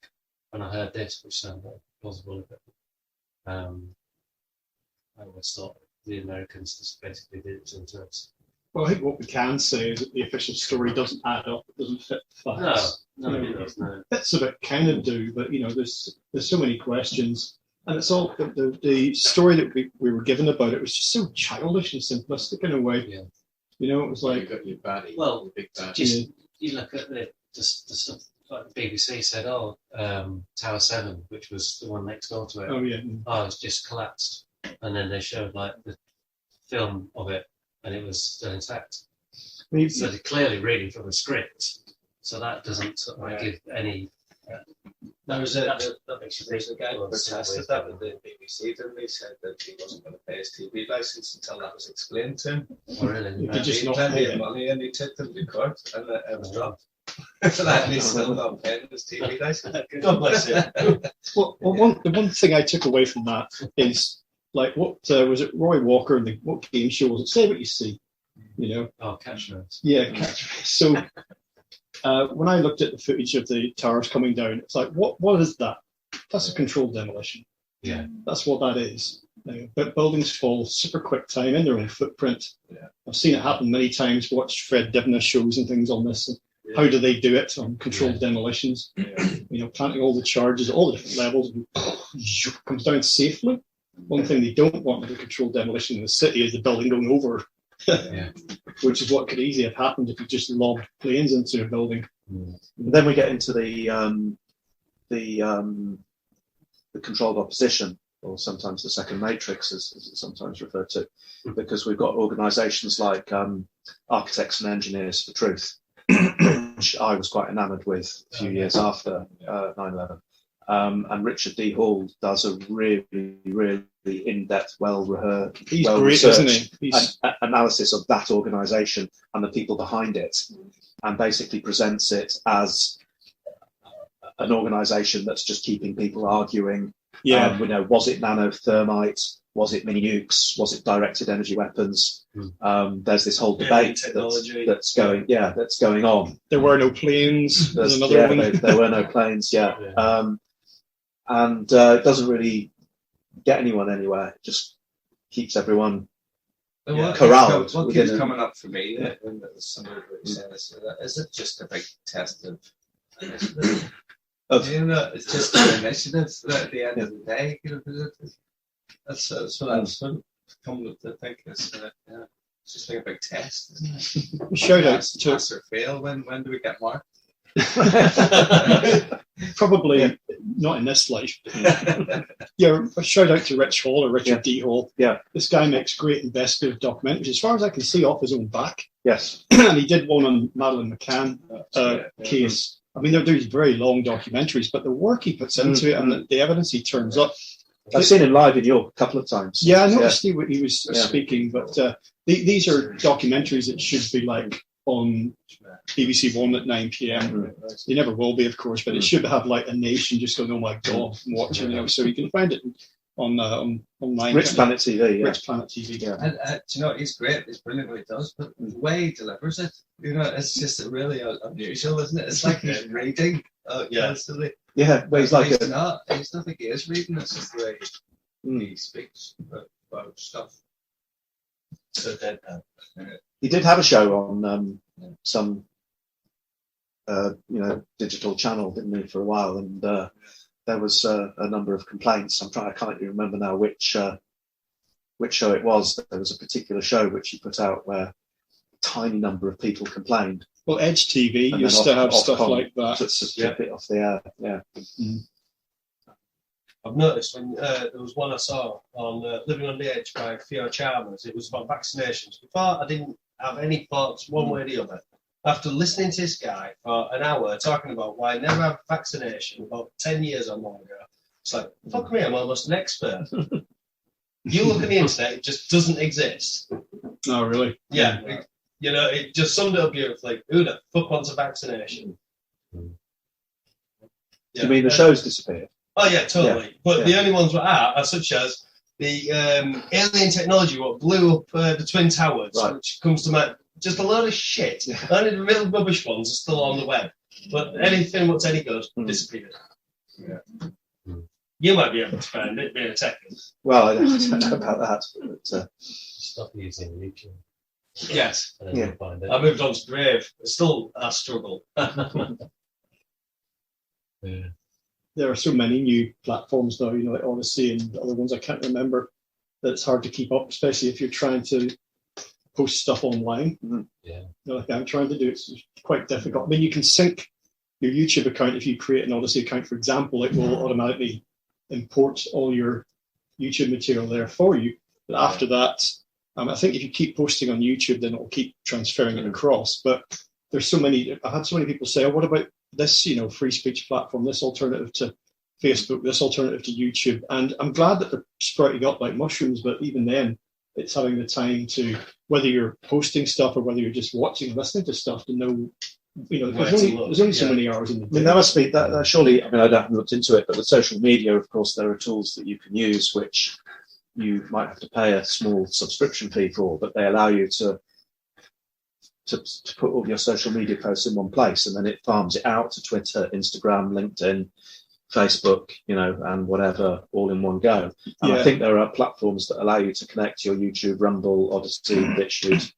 when I heard this, which sounded plausible, I always thought the Americans just basically did it to themselves. Well, I think what we can say is that the official story doesn't add up; it doesn't fit the facts. No, it does. No. Bits of it kind of do, but there's so many questions, and it's all the story that we were given about it was just so childish and simplistic in a way. Yeah. It was like your baddie. Well, big baddie. just you look at the stuff like the BBC said. Tower 7, which was the one next door to it. It's just collapsed, and then they showed like the film of it, and it was still intact. So they're clearly reading from the script. So that doesn't give any. There's a guy who protested that with the BBC, didn't he? Said that he wasn't going to pay his TV license until that was explained to him. Oh, really? You could just not plenty pay of money, and he took them to court, and it was dropped. For that, and he's still not paying his TV license. God bless him. Well, the one thing I took away from that is like what was it? Roy Walker, what game show was it? Say What You See. You know. Oh, catchphrase. Yeah, catchphrase. So when I looked at the footage of the towers coming down, it's like, what is that? That's a controlled demolition. Yeah. That's what that is. But buildings fall super quick time in their own footprint. Yeah. I've seen it happen many times. Watched Fred Divner shows and things on this. Yeah. How do they do it on controlled demolitions? Yeah. You know, planting all the charges at all the different levels, and comes down safely. One thing they don't want with a controlled demolition in the city is the building going over, Yeah. which is what could easily have happened if you just lobbed planes into a building. Mm. And then we get into the controlled opposition, or sometimes the second matrix, as it's sometimes referred to, because we've got organisations like Architects and Engineers for Truth, which I was quite enamoured with a few years after 9/11. And Richard D. Hall does a really, really in-depth, He's great, isn't he? He's... analysis of that organisation and the people behind it, and basically presents it as an organisation that's just keeping people arguing. Yeah. You know, was it nanothermite? Was it mini nukes? Was it directed energy weapons? There's this whole debate that's going on. There were no planes. There's another one. There were no planes. Yeah. And it doesn't really get anyone anywhere. It just keeps everyone corralled. What keeps coming up for me when somebody was saying this, is it just a big test of initiative? You know, it's just an initiative at the end of the day. You know, that's what I've come to think. It's just like a big test, isn't it? Shout out to pass or fail. When do we get marked? Probably not in this life. Yeah, a shout out to Rich Hall or Richard D. Hall. Yeah, this guy makes great investigative documentaries, as far as I can see, off his own back. Yes, and he did one on Madeleine McCann case. I mean, they're these very long documentaries, but the work he puts into it and the evidence he turns up. I've seen him live in York a couple of times. Yeah, I noticed he was speaking, but these are documentaries that should be like on BBC One at 9 p.m. They never will be, of course, but it should have like a nation just going, "Oh my God," and watching. You know, so you can find it on online. Rich Planet TV. Rich Planet TV. Yeah. And you know, he's great. He's brilliant what he does, but the way he delivers it, you know, it's just really unusual, isn't it? It's like reading. Constantly. Yeah, but he's like he's not like he is reading. It's just the way he speaks about stuff. So deadpan. He did have a show on some digital channel, didn't he, for a while, and there was a number of complaints. I can't even remember now which show it was. There was a particular show which he put out where a tiny number of people complained. Well, Edge TV used to have stuff like that. To strip it off the air. Yeah. Mm. I've noticed when there was one I saw on Living on the Edge by Theo Chalmers. It was about vaccinations. Before I didn't have any thoughts one way or the other. After listening to this guy for an hour talking about why I never have vaccination, about 10 years or longer, it's like, fuck me, I'm almost an expert. You look at the internet, it just doesn't exist. Oh, really? Yeah. You know, it just summed it up beautifully. Who the fuck wants a vaccination? Yeah. You mean the show's disappeared? Oh, yeah, totally. Yeah. But the only ones that are such as the alien technology, what blew up the Twin Towers, which comes to mind. Just a load of shit. Only the real rubbish ones are still on the web. But anything what's any good disappeared. Yeah. You might be able to find it, being a techie. Well, I don't know about that. But, Stop using YouTube. Yes. Yeah. Find it. I moved on to Brave. It's still a struggle. Yeah. There are so many new platforms now, you know, like Odyssey and other ones I can't remember, that it's hard to keep up, especially if you're trying to post stuff online. Yeah. You know, like I'm trying to do, it's quite difficult. I mean, you can sync your YouTube account. If you create an Odyssey account, for example, it will automatically import all your YouTube material there for you. But after that, I think if you keep posting on YouTube, then it'll keep transferring it across. But there's so many, I've had so many people say, oh, what about this, you know, free speech platform, this alternative to Facebook, this alternative to YouTube? And I'm glad that they're sprouting up like mushrooms, but even then, it's having the time to, whether you're posting stuff or whether you're just watching and listening to stuff, to know, you know, there's only so many hours in the day. I mean, there must be that surely. I mean, I haven't looked into it, but with social media, of course, there are tools that you can use which you might have to pay a small subscription fee for, but they allow you to put all your social media posts in one place, and then it farms it out to Twitter, Instagram, LinkedIn, Facebook, and whatever, all in one go. And I think there are platforms that allow you to connect your YouTube, Rumble, Odyssey, BitChute,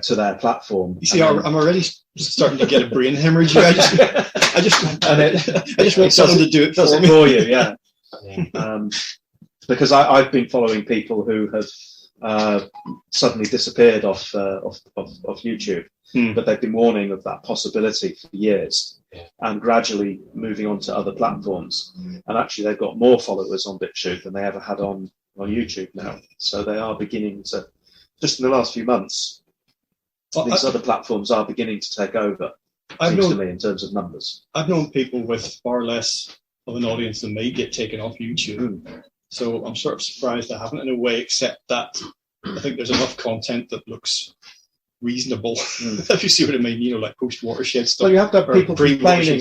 to their platform. You see, I'm already starting to get a brain hemorrhage. I just want someone to do it for me. For you, yeah. Because I've been following people who have suddenly disappeared off YouTube, but they've been warning of that possibility for years, and gradually moving on to other platforms. And actually, they've got more followers on BitChute than they ever had on YouTube now. So they are beginning to, just in the last few months, these other platforms are beginning to take over. Seems to me, in terms of numbers. I've known people with far less of an audience than me get taken off YouTube. So I'm sort of surprised I haven't, in a way, except that I think there's enough content that looks reasonable. If you see what I mean, like post-watershed stuff. Well, you have to have people complaining.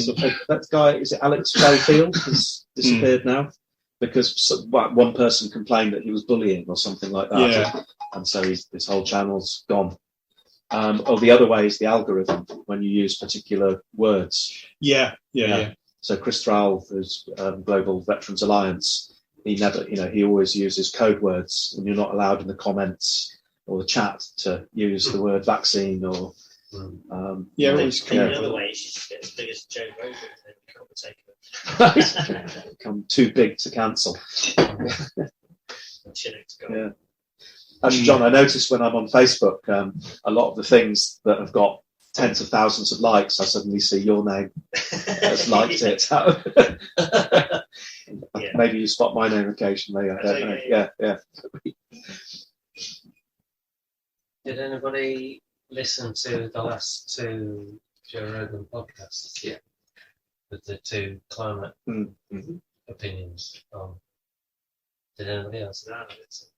That guy, is it Alex Bayfield, has disappeared now? Because one person complained that he was bullying or something like that. Yeah. And so his whole channel's gone. Or the other way is the algorithm, when you use particular words. Yeah. So Chris Thrall, who's Global Veterans Alliance, he always uses code words, and you're not allowed in the comments or the chat to use the word vaccine or. The other way is you just get as big as Joe Rogan and become a takeover. Become too big to cancel. Yeah. Actually, John, I noticed when I'm on Facebook, a lot of the things that have got tens of thousands of likes, I suddenly see your name has liked it. Maybe you spot my name occasionally. I don't know. Yeah. Did anybody listen to the last two Joe Rogan podcasts? Yeah. With the two climate opinions on. Did anybody else? No.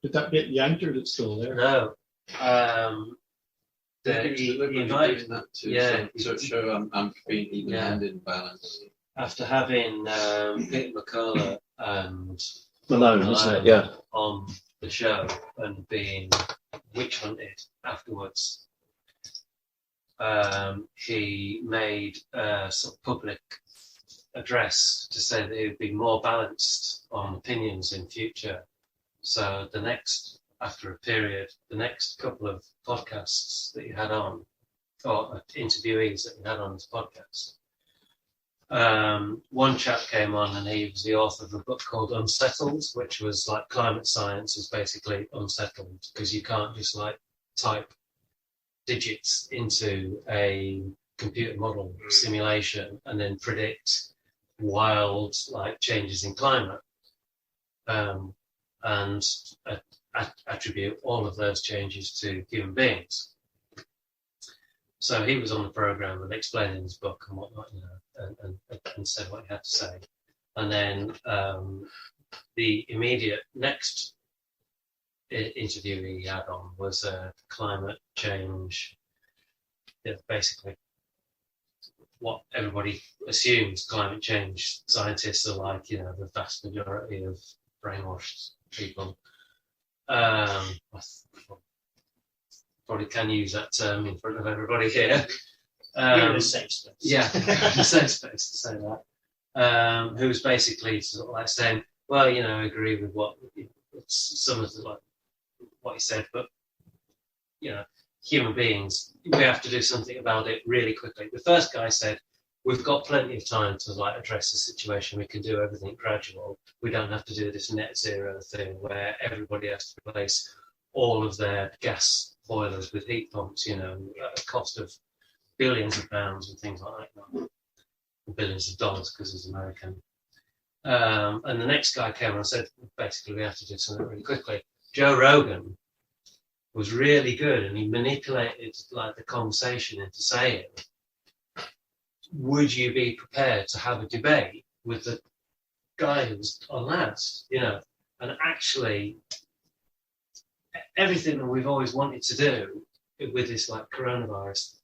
Did that get yanked, or is it still there? No. He invited that to show I'm being even-handed and balanced. After having Peake McCullough and Malone, isn't it? Yeah. On the show and being witch hunted afterwards, he made a sort of public address to say that he would be more balanced on opinions in future. So after a period, the next couple of podcasts that he had on, or interviewees that he had on his podcast, one chap came on and he was the author of a book called Unsettled, which was like climate science is basically unsettled, because you can't just like type digits into a computer model simulation and then predict wild like changes in climate and attribute all of those changes to human beings. So he was on the program and explaining his book and whatnot, and said what he had to say. And then the immediate next interview he had on was climate change. Basically, what everybody assumes climate change scientists are like, the vast majority of brainwashed people. Probably can use that term in front of everybody here. You're in a safe space. Yeah, a safe space to say that. Who's basically sort of like saying, well, I agree with what some of the, like what he said, but human beings, we have to do something about it really quickly. The first guy said, we've got plenty of time to like address the situation. We can do everything gradual. We don't have to do this net zero thing where everybody has to replace all of their gas boilers with heat pumps, at a cost of billions of pounds and things like that. Billions of dollars because he's American. And the next guy came and said, basically, we have to do something really quickly. Joe Rogan was really good, and he manipulated like the conversation into saying, would you be prepared to have a debate with the guy who was on last, and actually everything that we've always wanted to do with this like coronavirus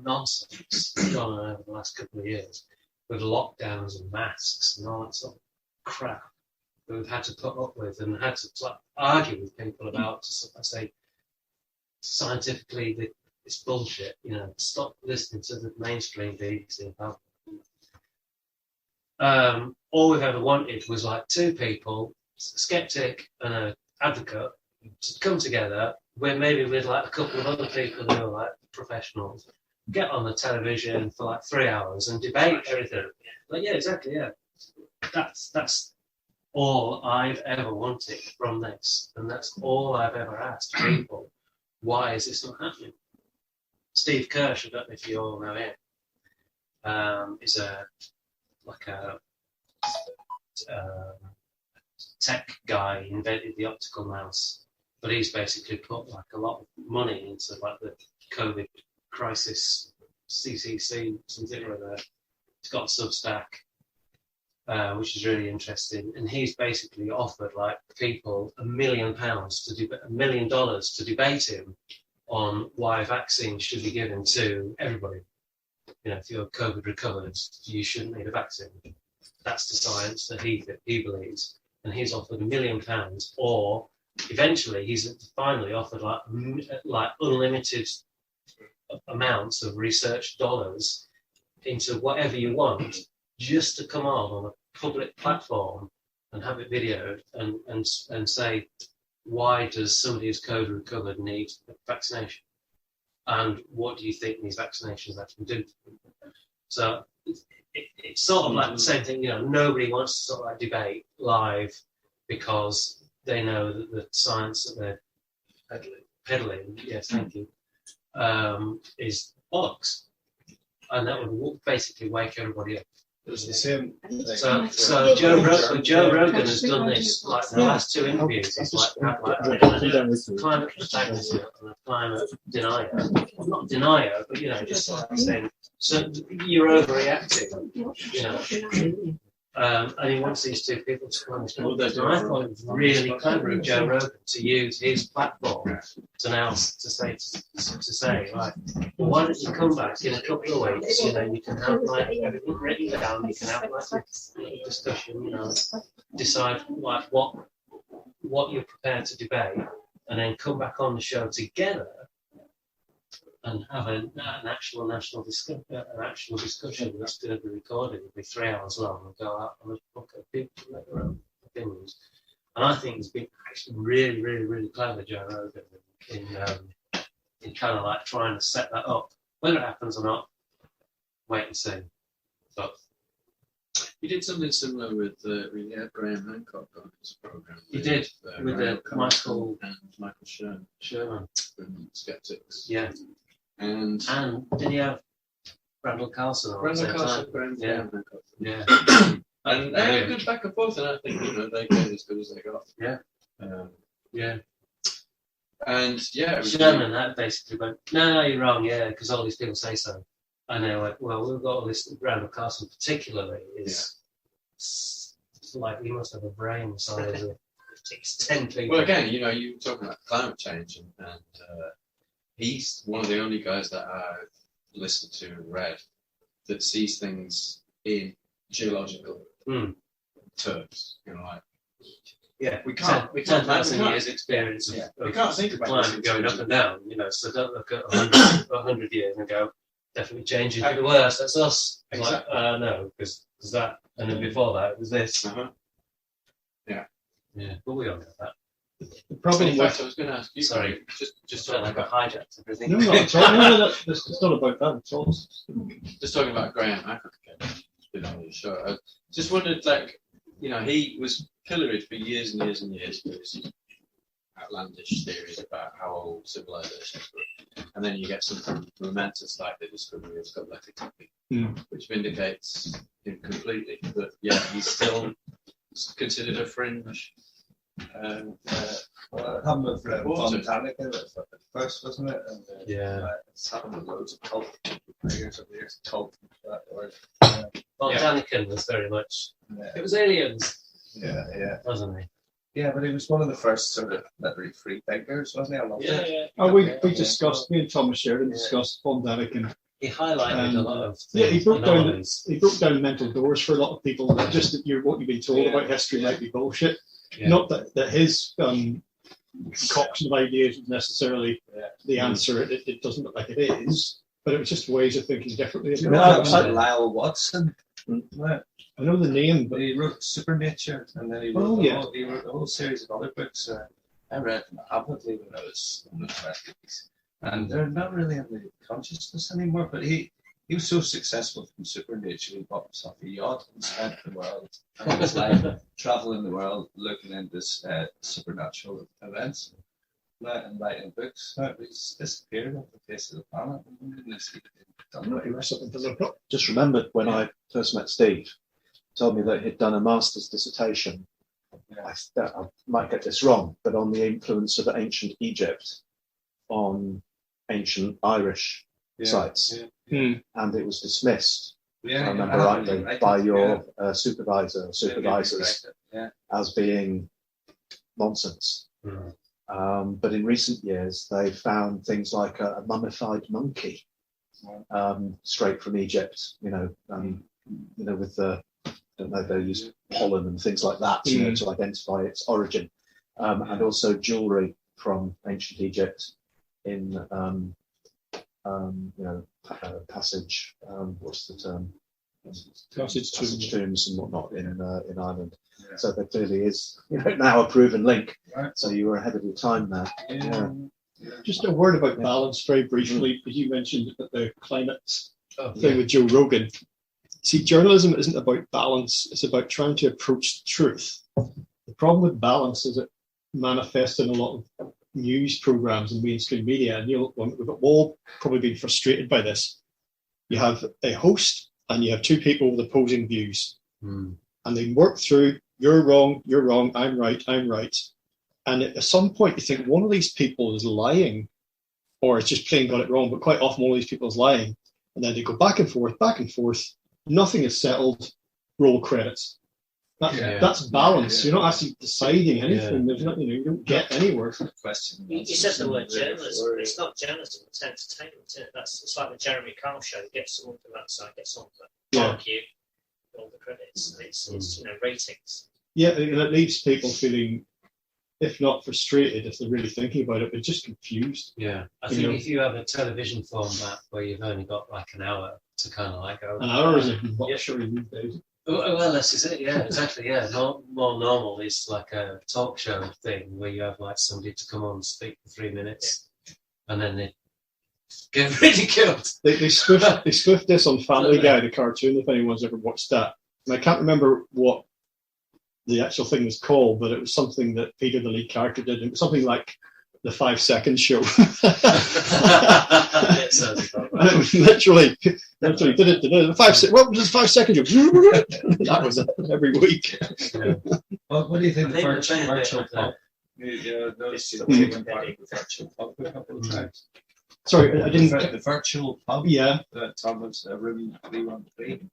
nonsense gone on over the last couple of years with lockdowns and masks and all that sort of crap. that we've had to put up with and had to like, argue with people about, I say, scientifically, it's bullshit. You know, stop listening to the mainstream BBC. All we've ever wanted was like two people, a skeptic and an advocate, to come together, where maybe with like a couple of other people who are like professionals, get on the television for like 3 hours and debate everything. Like, yeah, exactly, yeah. That's all I've ever wanted from this, and that's all I've ever asked people. Why is this not happening? Steve Kirsch, I don't know if you all know him, is a tech guy. He invented the optical mouse, but he's basically put like a lot of money into like the COVID crisis, CCC, something or other. He's got a Substack, which is really interesting, and he's basically offered like people £1 million $1 million to debate him on why vaccines should be given to everybody. You know, if you're COVID recovered, you shouldn't need a vaccine. That's the science that he believes, and he's offered £1 million, or eventually he's finally offered like unlimited amounts of research dollars into whatever you want, just to come on a public platform and have it videoed and say, why does somebody who's COVID recovered need a vaccination? And what do you think these vaccinations actually do to them? So it's sort of like the same thing, you know, nobody wants to sort of like debate live because they know that the science that they're peddling, yes, thank you, is bollocks. And that would basically wake everybody up. It was the same thing. So Joe Rogan has done this, like the last two interviews, he's like climate protagonist and a climate denier. Well, not denier, but, you know, just like saying, so you're overreacting, you know. And he wants these two people to come on this conversation. And I thought it was really clever of Joe Rogan to use his platform to now to say, right, well, why don't you come back in a couple of weeks? You know, you can have like everything written down. You can have like a discussion. You know, decide like what you're prepared to debate, and then come back on the show together and have an actual national discussion, that's going to be recorded. It'll be 3 hours long and go out on a book of people to make their own opinions. And I think it's been actually really, really, really clever, Joe Rogan, in kind of like trying to set that up. Whether it happens or not, wait and see. But You did something similar with we had Graham Hancock on his program. You did with Michael and Michael Sherman from Skeptics. Yeah. And did you have Bernardo Castro? Yeah. And they had a good back and forth, and I think they came as good as they got. Yeah. Yeah. And yeah, Sherman that basically went, no, you're wrong, yeah, because all these people say so. And they're like, well, we've got all this. Bernardo Castro particularly is like, he must have a brain size of 10 people. Well, again, you were talking about climate change, and he's one of the only guys that I've listened to and read that sees things in geological terms. We can't. 10,000 years experience of we can't think about climate going up and down. So don't look at 100 years and go, definitely changing for the worse. That's us. Exactly. Like, no, because that, and then before that it was this. Yeah, but we all know that. Probably. I was going to ask you. Sorry, just felt like I hijacked everything. No, not at all. No, it's not about that at all. Just talking about Graham Hancock again. He's been on the show. I just wondered, he was pilloried for years and years and years for his outlandish theories about how old civilizations were, and then you get something momentous like the discovery of Göbekli Tepe, which vindicates him completely. But yeah, he's still considered a fringe. Happened with Fontana, was the first, wasn't it? And, it's happened with loads of cult figures over the years. Cult, that word. Fontanican was very much. It was aliens. Yeah. Wasn't he? Yeah, but he was one of the first sort of literary free thinkers, wasn't he? We discussed, me and Thomas Sheridan discussed Von Daniken He highlighted a lot of Yeah, he broke anomalies. down mental doors for a lot of people. That just that what you've been told about history might be bullshit. Yeah. Not that his concoction of ideas was necessarily the answer. It doesn't look like it is, but it was just ways of thinking differently. Lyle Watson. Right. I know the name, but he wrote Supernature, and then he wrote, he wrote a whole series of other books. I read them avidly when I was in the 20s, and they're not really in the consciousness anymore. But he was so successful from Supernature, he bought himself a yacht and spent the world. And it was like traveling the world, looking into supernatural events, and writing books. So it was disappeared off the face of the planet. something to look up. Just remembered when I first met Steve, told me that he'd done a master's dissertation. I might get this wrong, but on the influence of ancient Egypt on ancient Irish sites. And it was dismissed, if I remember rightly, by your supervisors as being nonsense. But in recent years, they found things like a mummified monkey straight from Egypt, with the, I don't know, they use pollen and things like that, to identify its origin. And also jewelry from ancient Egypt in, passage, what's the term? Passage tombs and whatnot in Ireland. Yeah. So there clearly is, now a proven link. Right. So you were ahead of your time there. Yeah. Just a word about balance, very briefly, because you mentioned the climate thing with Joe Rogan. See, journalism isn't about balance; it's about trying to approach truth. The problem with balance is it manifests in a lot of news programs and mainstream media, and we've all probably been frustrated by this. You have a host and you have two people with opposing views, and they work through, you're wrong, I'm right. And at some point you think one of these people is lying, or it's just plain got it wrong, but quite often one of these people is lying. And then they go back and forth, nothing is settled, roll credits. That's balance. You're not actually deciding anything. There's nothing, you don't get anywhere. You said the word journalism. It's not journalism, it's entertainment. It's like the Jeremy Kyle show. Get someone from that side, get someone from barbecue, all the credits. It's ratings. Yeah, and it leaves people feeling, if not frustrated, if they're really thinking about it, but just confused. Yeah, I think if you have a television format where you've only got like an hour to kind of like go. An hour is a luxury these days. Well, this is it. Yeah, exactly. Yeah, more normal is like a talk show thing where you have like somebody to come on and speak for 3 minutes, and then they get ridiculed. They spoofed this on Family Guy, the cartoon. If anyone's ever watched that, and I can't remember what the actual thing was called, but it was something that Peter, the lead character, did. It was something like the 5 second show. It was literally did it. 5 seconds. What was this 5 second show? That was it every week. Well, what do you think of virtual pub? Noticed you taken part of the virtual pub a couple of times. Sorry, I didn't. The virtual pub. Yeah. Thomas room 313.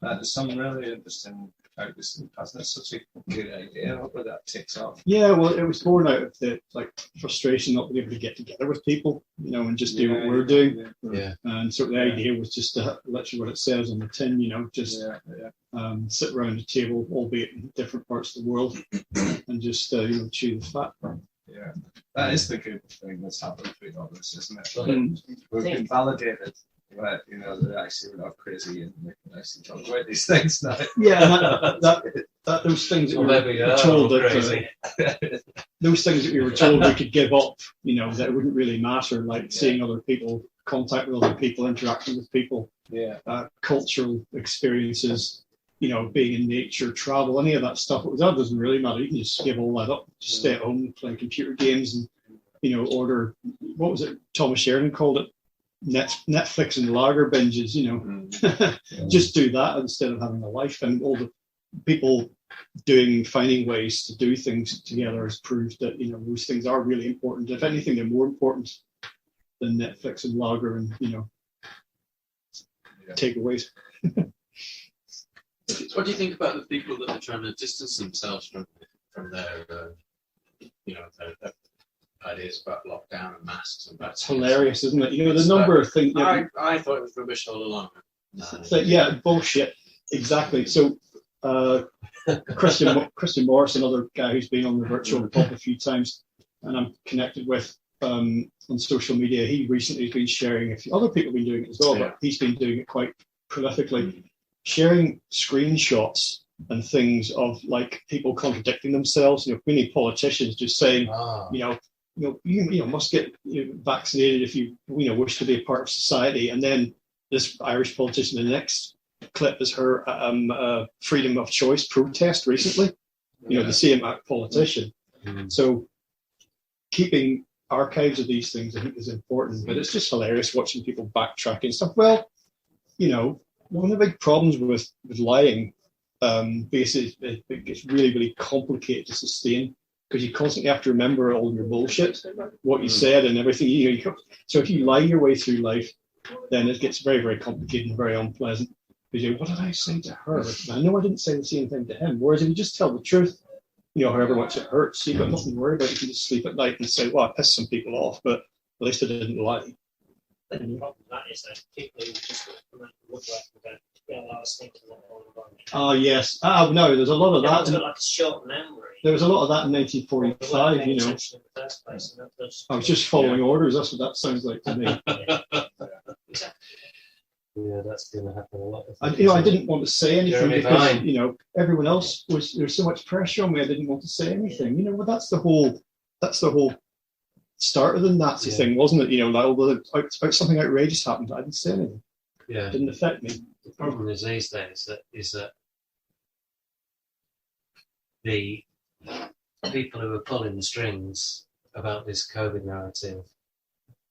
There's some really interesting. That's such a good idea. I hope that takes off. Yeah, well, it was born out of the frustration not being able to get together with people, and just do what we're doing. Yeah. And so the idea was just to literally what it says on the tin, sit around a table, albeit in different parts of the world, and just chew the fat. Yeah, that is the good thing that's happened through all this, isn't it? We've been validated. Right, that actually we're not crazy and we can actually talk about these things now. Yeah, that those things that we were told those things that we were told we could give up, that it wouldn't really matter, like seeing other people, contact with other people, interacting with people, cultural experiences, being in nature, travel, any of that stuff. That doesn't really matter. You can just give all that up, just stay at home, play computer games, and order. What was it? Thomas Sheridan called it. Netflix and lager binges, just do that instead of having a life. And all the people finding ways to do things together has proved that those things are really important. If anything, they're more important than Netflix and lager and takeaways. What do you think about the people that are trying to distance themselves from their ideas about lockdown and masks and That's hilarious, isn't it? You know, the number of things. I thought it was rubbish all along. So, yeah, bullshit. Exactly. So, Christian Morris, another guy who's been on the virtual pub a few times, and I'm connected with on social media. He recently has been sharing. A few other people have been doing it as well, but he's been doing it quite prolifically, sharing screenshots and things of like people contradicting themselves. You know, many politicians just saying, you must get vaccinated if you wish to be a part of society, and then this Irish politician, the next clip is her freedom of choice protest recently. The same politician. So keeping archives of these things, I think, is important. But it's just hilarious watching people backtracking and stuff. Well, one of the big problems with lying, basically, it gets really, really complicated to sustain because you constantly have to remember all your bullshit, what you said and everything. So if you lie your way through life, then it gets very, very complicated and very unpleasant. Because what did I say to her? I know I didn't say the same thing to him. Whereas if you just tell the truth, however much it hurts, you've got nothing to worry about. You can just sleep at night and say, well, I pissed some people off, but at least I didn't lie. The problem with that is that people who just come out of the woodwork and go, I was thinking that all along. Oh, yes. No, there's a lot of that. Got like a short memory. There was a lot of that in 1945, In the first place, I was just following orders. That's what that sounds like to me. Yeah, that's going to happen a lot. I didn't want to say anything because, everyone else there's so much pressure on me. I didn't want to say anything. Well, that's the whole start of the Nazi thing, wasn't it? Although something outrageous happened, I didn't say anything. Yeah, it didn't affect me. The problem is these days is that the people who are pulling the strings about this COVID narrative,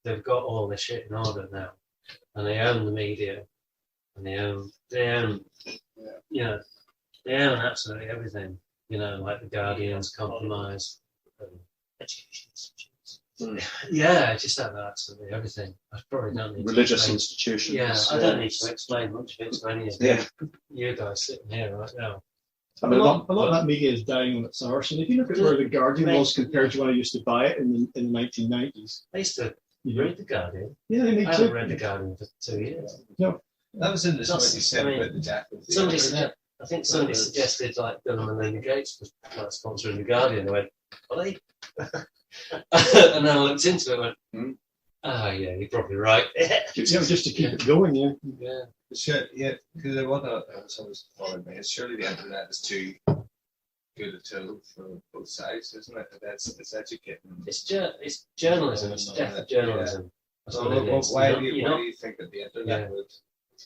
they've got all their shit in order now. And they own the media, and they own absolutely everything. Like the Guardian's compromise. Education institutions. Yeah, just absolutely everything. I probably don't need religious to institutions. Yeah, I don't need to explain much of it to any of you guys sitting here right now. A lot of that media is dying on its arse. And if you look at where the Guardian was compared to when I used to buy it in the 1990s. I used to read the Guardian. Yeah, me too. I haven't read the Guardian for 2 years. No. That was in the 27 with the death of I think somebody suggested like Bill and Melinda Gates was like sponsoring the Guardian. I went, are they? And then I looked into it and went, yeah, you're probably right. Just to keep it going, yeah. Sure, yeah, because there was always following me. Surely the internet is too good a tool for both sides, isn't it? It's educating. It's journalism. It's definitely journalism. Yeah. Why do you think that the internet would?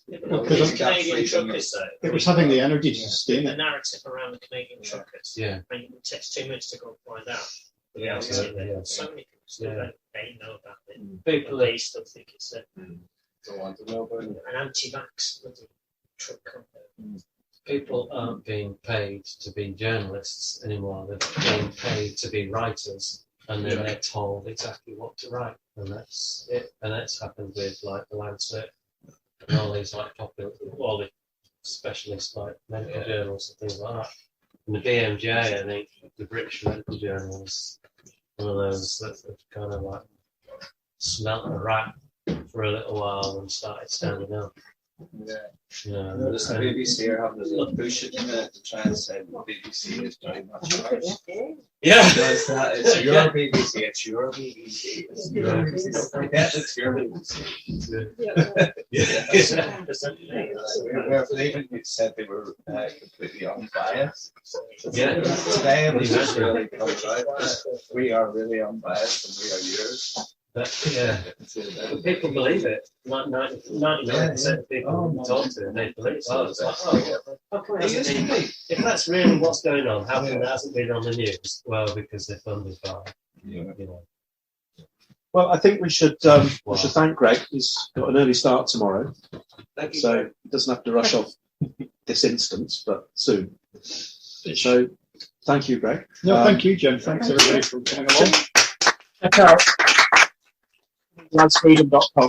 Because Canadian truckers, though. It was having the energy to sustain the it. narrative around the Canadian truckers. Yeah. And it takes 2 minutes to go and find out. Yeah, So many people still don't know about it. People They still think it's don't want to know about it. an anti-vax truck company. People aren't being paid to be journalists anymore. They're being paid to be writers, and then they're told exactly what to write, and that's it. And that's happened with like the Lancet and all these like popular, all the specialist like medical journals and things like that. And the BMJ, I think, the British Medical Journal is one of those that have kind of like smelt a rat for a little while and started standing up. Yeah. Notice the BBC are having a little push at the minute to try and say the BBC is very much ours. Yeah. It's your BBC, it's your BBC. It's your BBC. Yeah, it's your BBC. They even said they were completely unbiased. Yeah. Today it was just really comes out. We are really unbiased and we are yours. People believe it. 99% of people who talk to them, they believe it. So it's like, how come it hasn't been? If that's really what's going on, how come it hasn't been on the news? Well, because they're funded by, Well, I think we should thank Greg. He's got an early start tomorrow, so he doesn't have to rush off this instance, but soon. So, thank you, Greg. No, thank you, Jim. Thanks everybody for coming along. Check out legalisefreedom.com.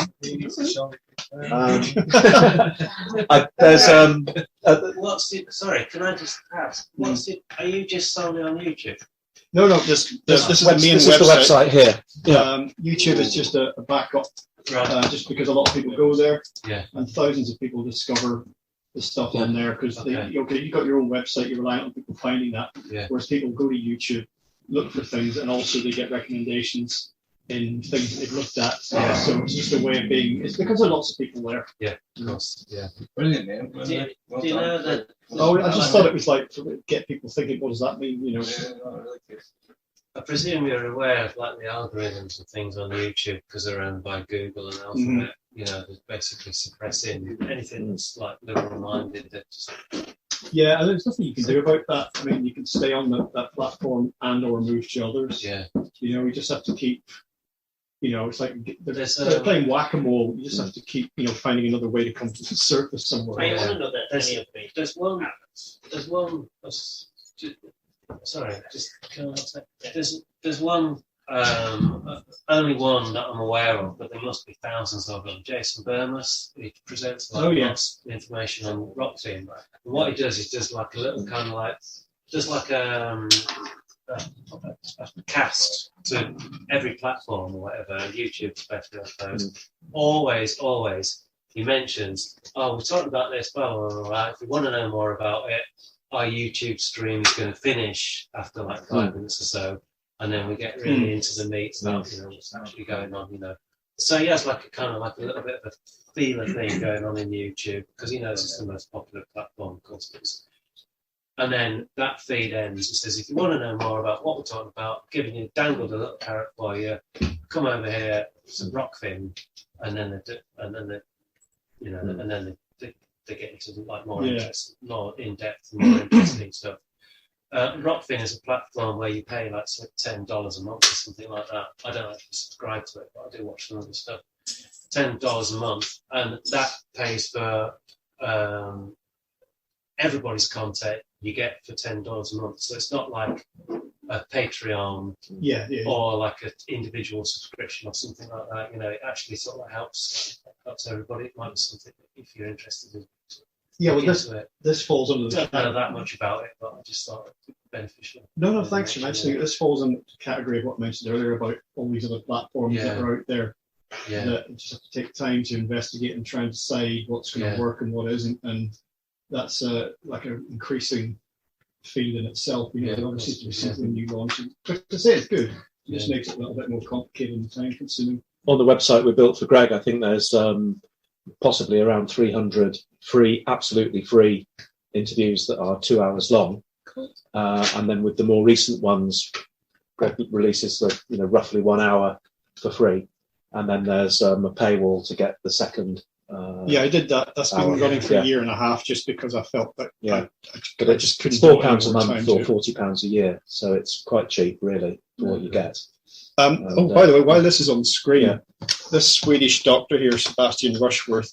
Sorry, can I just ask? Are you just solely on YouTube? No, this is the main This website. is the website here. Yeah. YouTube is just a backup, Right. just because a lot of people go there, Yeah. and thousands of people discover the stuff on there because you've got your own website, you're relying on people finding that, whereas people go to YouTube, look for things, and also they get recommendations in things that they've looked at. Yeah. So it's just a way of being. It's because there are lots of people there. Yeah, of course. Yeah. Brilliant, man. Do you know that? Oh, I just thought it was like to get people thinking, what does that mean? You know. I presume you're aware of like the algorithms and things on YouTube because they're owned by Google and Alphabet. You know, they're basically suppressing anything that's like liberal-minded. That just... Yeah, and there's nothing you can do about that. I mean, you can stay on that platform and or move to others. Yeah. You know, you just have to keep. You know, it's like they're playing whack-a-mole. You just have to keep, finding another way to come to the surface somewhere. I want to know that any of me. There's one. Sorry, just can I say? There's one. Only one that I'm aware of, but there must be thousands of them. Jason Burmas, he presents lots of information on rock theme. And what he does is just like a little kind of like, just like a cast to every platform or whatever, YouTube especially, I suppose. Always, he mentions, we're talking about this, blah, blah, blah, blah. If you want to know more about it, our YouTube stream is going to finish after like 5 minutes or so. And then we get really into the meat stuff, what's actually going on, So he has like a little bit of a feeler thing going on in YouTube because he knows it's the most popular platform, of course it is. And then that feed ends. It says, if you want to know more about what we're talking about, dangled a little carrot for you, come over here, some rock thing, and then they get into like more in-depth, more interesting stuff. Rockfin is a platform where you pay like $10 a month or something like that. I don't actually subscribe to it, but I do watch some other stuff. $10 a month, and that pays for everybody's content you get for $10 a month. So it's not like a Patreon or like an individual subscription or something like that. It actually sort of helps everybody. It might be something if you're interested in. Yeah, well, this falls under the. I don't know that much about it, but I just thought it would be beneficial. No, thanks for mentioning it. This falls under the category of what I mentioned earlier about all these other platforms that are out there. Yeah. That you just have to take time to investigate and try and decide what's going to work and what isn't, and that's like an increasing field in itself. There obviously to be something new launching. But to say it's good, it just makes it a little bit more complicated and time consuming. On the website we built for Greg, I think there's possibly around 300 absolutely free interviews that are 2 hours long. Cool. And then with the more recent ones, Greg releases roughly 1 hour for free. And then there's a paywall to get the second. I did that. That's been running for a year and a half just because I felt that but I just couldn't. It's £4 a month or £40 a year. So it's quite cheap, really, for what you get. By the way, while this is on screen, this Swedish doctor here, Sebastian Rushworth,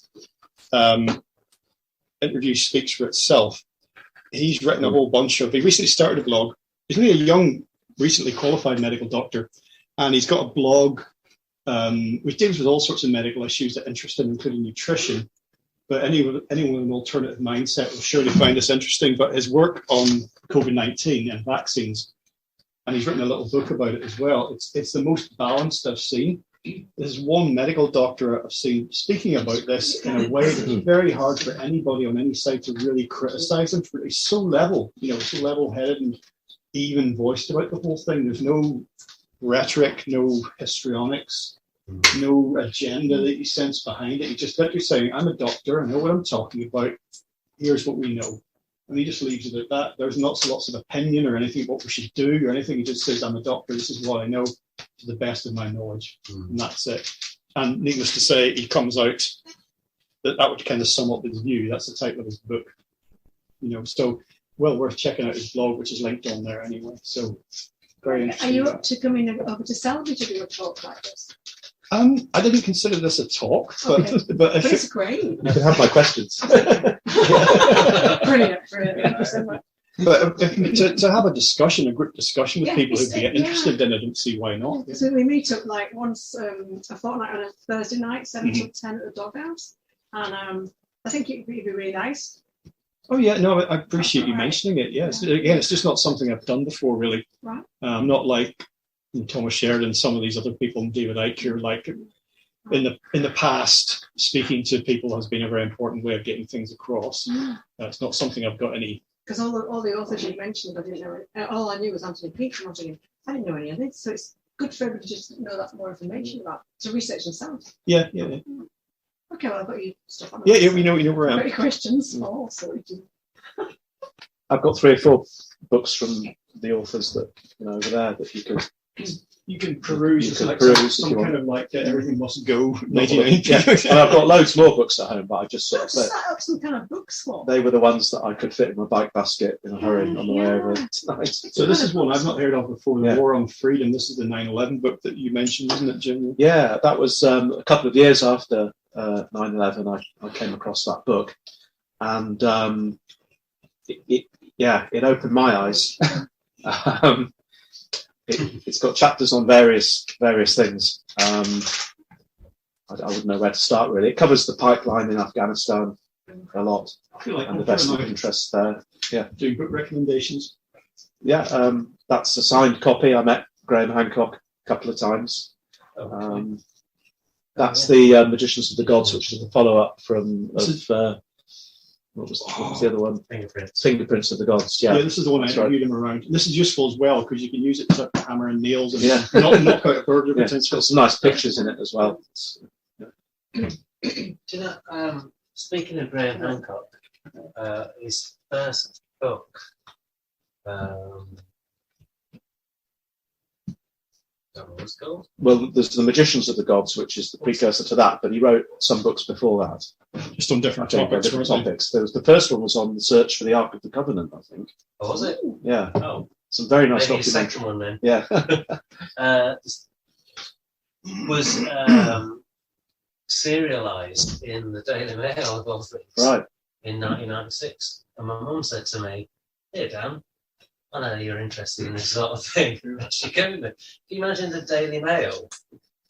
interview speaks for itself. He's written a whole bunch of. He recently started a blog. He's only a young, recently qualified medical doctor, and he's got a blog which deals with all sorts of medical issues that interest him, including nutrition. But anyone with an alternative mindset will surely find this interesting. But his work on COVID-19 and vaccines, and he's written a little book about it as well. It's the most balanced I've seen. There's one medical doctor I've seen speaking about this in a way that's very hard for anybody on any side to really criticize him. He's so level, so level-headed and even voiced about the whole thing. There's no rhetoric, no histrionics, no agenda that you sense behind it. He's just literally saying, I'm a doctor, I know what I'm talking about, here's what we know. And he just leaves it at that. There's not lots of opinion or anything about what we should do or anything. He just says, I'm a doctor, this is what I know to the best of my knowledge. And that's it. And needless to say, he comes out, that would kind of sum up his view. That's the title of his book. So well worth checking out his blog, which is linked on there anyway. So very interesting. Are you up to coming over to Selby to do a talk like this? I didn't consider this a talk, but it's great. You can have my questions. Brilliant. Thank you so much. But to have a discussion, a group discussion with people who'd be interested in it, I don't see why not. So we meet up like once a fortnight on a Thursday night, 7 till 10 at the Doghouse. And I think it'd be really nice. Oh yeah, no, I appreciate you mentioning it. Yes, again, it's just not something I've done before, really. Right. Not like Thomas Sheridan, some of these other people, and David Icke, like in the past, speaking to people has been a very important way of getting things across. It's not something I've got any. Because all the authors you mentioned, I didn't know. All I knew was Anthony Peake from Nottingham. I didn't know any of this, so it's good for everybody to just know that more information about to research themselves. Yeah. Okay, well I've got you stuff on. Yeah, we know where I am. Any questions? Oh, sorry. I've got 3 or 4 books from the authors that over there that you can peruse. You it's can like peruse some kind of like Everything Must Go. Yeah. And I've got loads more books at home, but I just sort of set up some kind of book swap. They were the ones that I could fit in my bike basket in a hurry on the way over tonight. So this is one I've not heard of before, The War on Freedom. This is the 9/11 book that you mentioned, isn't it, Jim? Yeah, that was a couple of years after 9/11. I came across that book, and it opened my eyes. It's got chapters on various things. I wouldn't know where to start, really. It covers the pipeline in Afghanistan a lot, I feel like and the vested interests there. Yeah, doing book recommendations. Yeah, that's a signed copy. I met Graham Hancock a couple of times. That's the Magicians of the Gods, which is the follow-up from what was the other one? Fingerprints of the Gods. Yeah, this is the one I interviewed him around. This is useful as well because you can use it to hammer and nails and knock out a burglar. Yeah, it's got some nice pictures in it as well. Do you know? Speaking of Graham Hancock, his first book. What it's called? Well, there's The Magicians of the Gods, which is the precursor to that, but he wrote some books before that. Just on different topics. There was the first one was on the search for the Ark of the Covenant, I think. Oh, was it? Yeah. Oh. Some very nice maybe documentary. Second one then. Yeah. Was serialised in the Daily Mail of all things. Right. In 1996. And my mum said to me, "Here, Dan, I know you're interested in this sort of thing." She came with it. Can you imagine the Daily Mail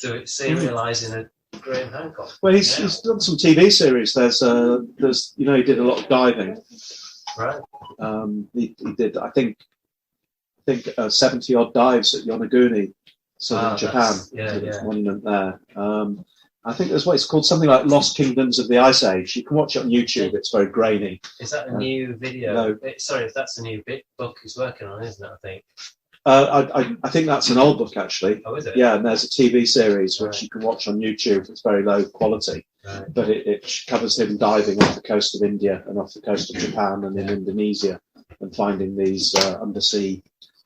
serialising a Graham Hancock? Well, he's done some TV series. There's he did a lot of diving. Right. He did, I think 70 odd dives at Yonaguni, southern Japan. Monument there. I think there's what it's called, something like Lost Kingdoms of the Ice Age. You can watch it on YouTube. It's very grainy. Is that a new video? No. Sorry, that's a new book he's working on, isn't it? I think. I think that's an old book, actually. Oh, is it? Yeah, and there's a TV series which you can watch on YouTube. It's very low quality, but it covers him diving off the coast of India and off the coast of Japan and in Indonesia and finding these undersea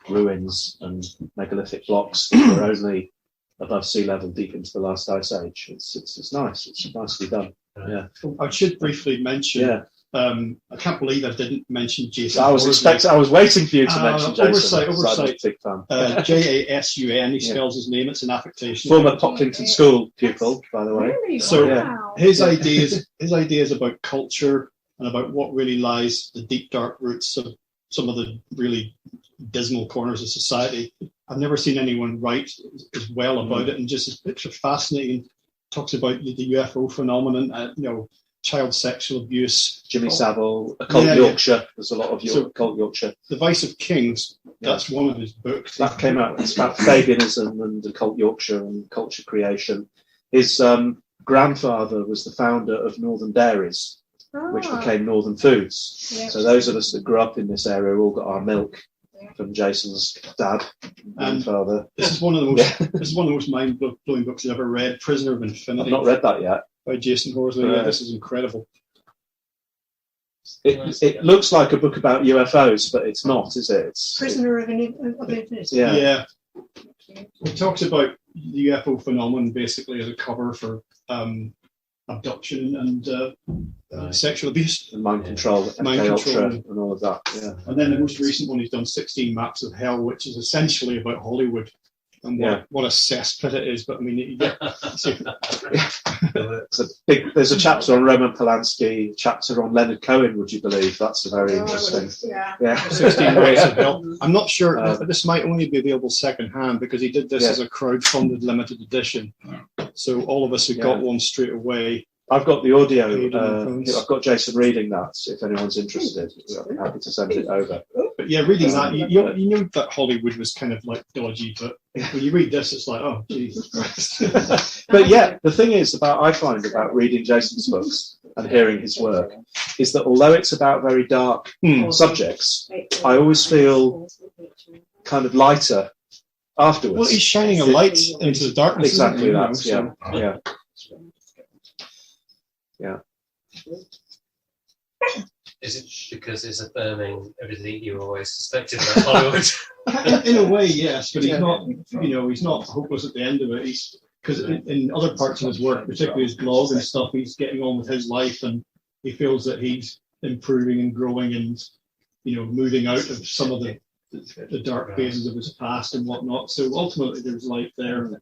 ruins and megalithic blocks that were only above sea level deep into the last ice age. It's nice. It's nicely done. Yeah. I should briefly mention. Yeah. I can't believe I didn't mention Jason. I was waiting for you to mention Jason. Oversight. Big fan. Jasun. He spells his name. It's an affectation. Former Pocklington School pupil, by the way. Really? So Wow. his ideas about culture and about what really lies the deep dark roots of some of the really dismal corners of society. I've never seen anyone write as well about it, and just it's fascinating. Talks about the UFO phenomenon, child sexual abuse. Jimmy Savile, Occult Yorkshire. There's a lot of Occult Yorkshire. The Vice of Kings. That's one of his books. That came out. It's about Fabianism and Occult Yorkshire and culture creation. His grandfather was the founder of Northern Dairies, which became Northern Foods. Yeah. So those of us that grew up in this area all got our milk from Jason's dad, grandfather. This is one of the most mind-blowing books I've ever read. Prisoner of Infinity. I've not read that yet. By Jason Horsley. Yeah, this is incredible. It looks like a book about UFOs, but it's not, is it? It's Prisoner of Infinity. Yeah. It talks about the UFO phenomenon basically as a cover for abduction and sexual abuse. And mind control, and all of that. Yeah. And then the most recent one, he's done 16 Maps of Hell, which is essentially about Hollywood. And what a cesspit it is, but I mean, there's a chapter on Roman Polanski, chapter on Leonard Cohen. Would you believe? That's a very interesting. Yeah. 16 Ways of Hell. I'm not sure, but this might only be available secondhand because he did this as a crowd-funded limited edition. So all of us who got one straight away. I've got the audio. Phones. I've got Jason reading that. If anyone's interested, I'm happy to send it over. But yeah, reading that, you knew that Hollywood was kind of like dodgy, but when you read this, it's like, oh, Jesus Christ. But yeah, the thing is I find about reading Jason's books and hearing his work is that although it's about very dark subjects, I always feel kind of lighter afterwards. Well, he's shining a light into the darkness. Exactly that. So. Yeah. Is it because it's affirming everything you always suspected about Hollywood? in a way, yes, but he's not. He's not hopeless at the end of it. He's because in other parts of his work, particularly his blog and stuff, he's getting on with his life, and he feels that he's improving and growing, and moving out of some of the dark phases of his past and whatnot. So ultimately, there's light there.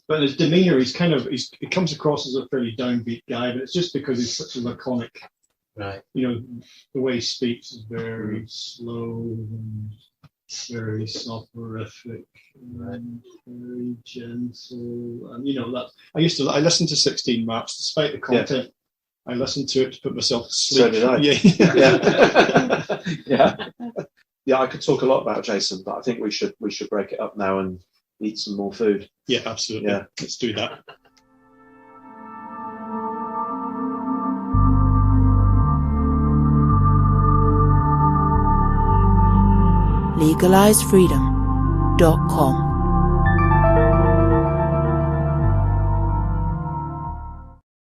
But his demeanour, he comes across as a fairly downbeat guy, but it's just because he's such a laconic. Right. The way he speaks is very slow and very soporific and very gentle. And that I listened to 16 Maps despite the content. Yeah. I listened to it to put myself to sleep. So did I. Yeah. I could talk a lot about Jason, but I think we should break it up now and eat some more food. Yeah, absolutely. Yeah. Let's do that. Legalisefreedom.com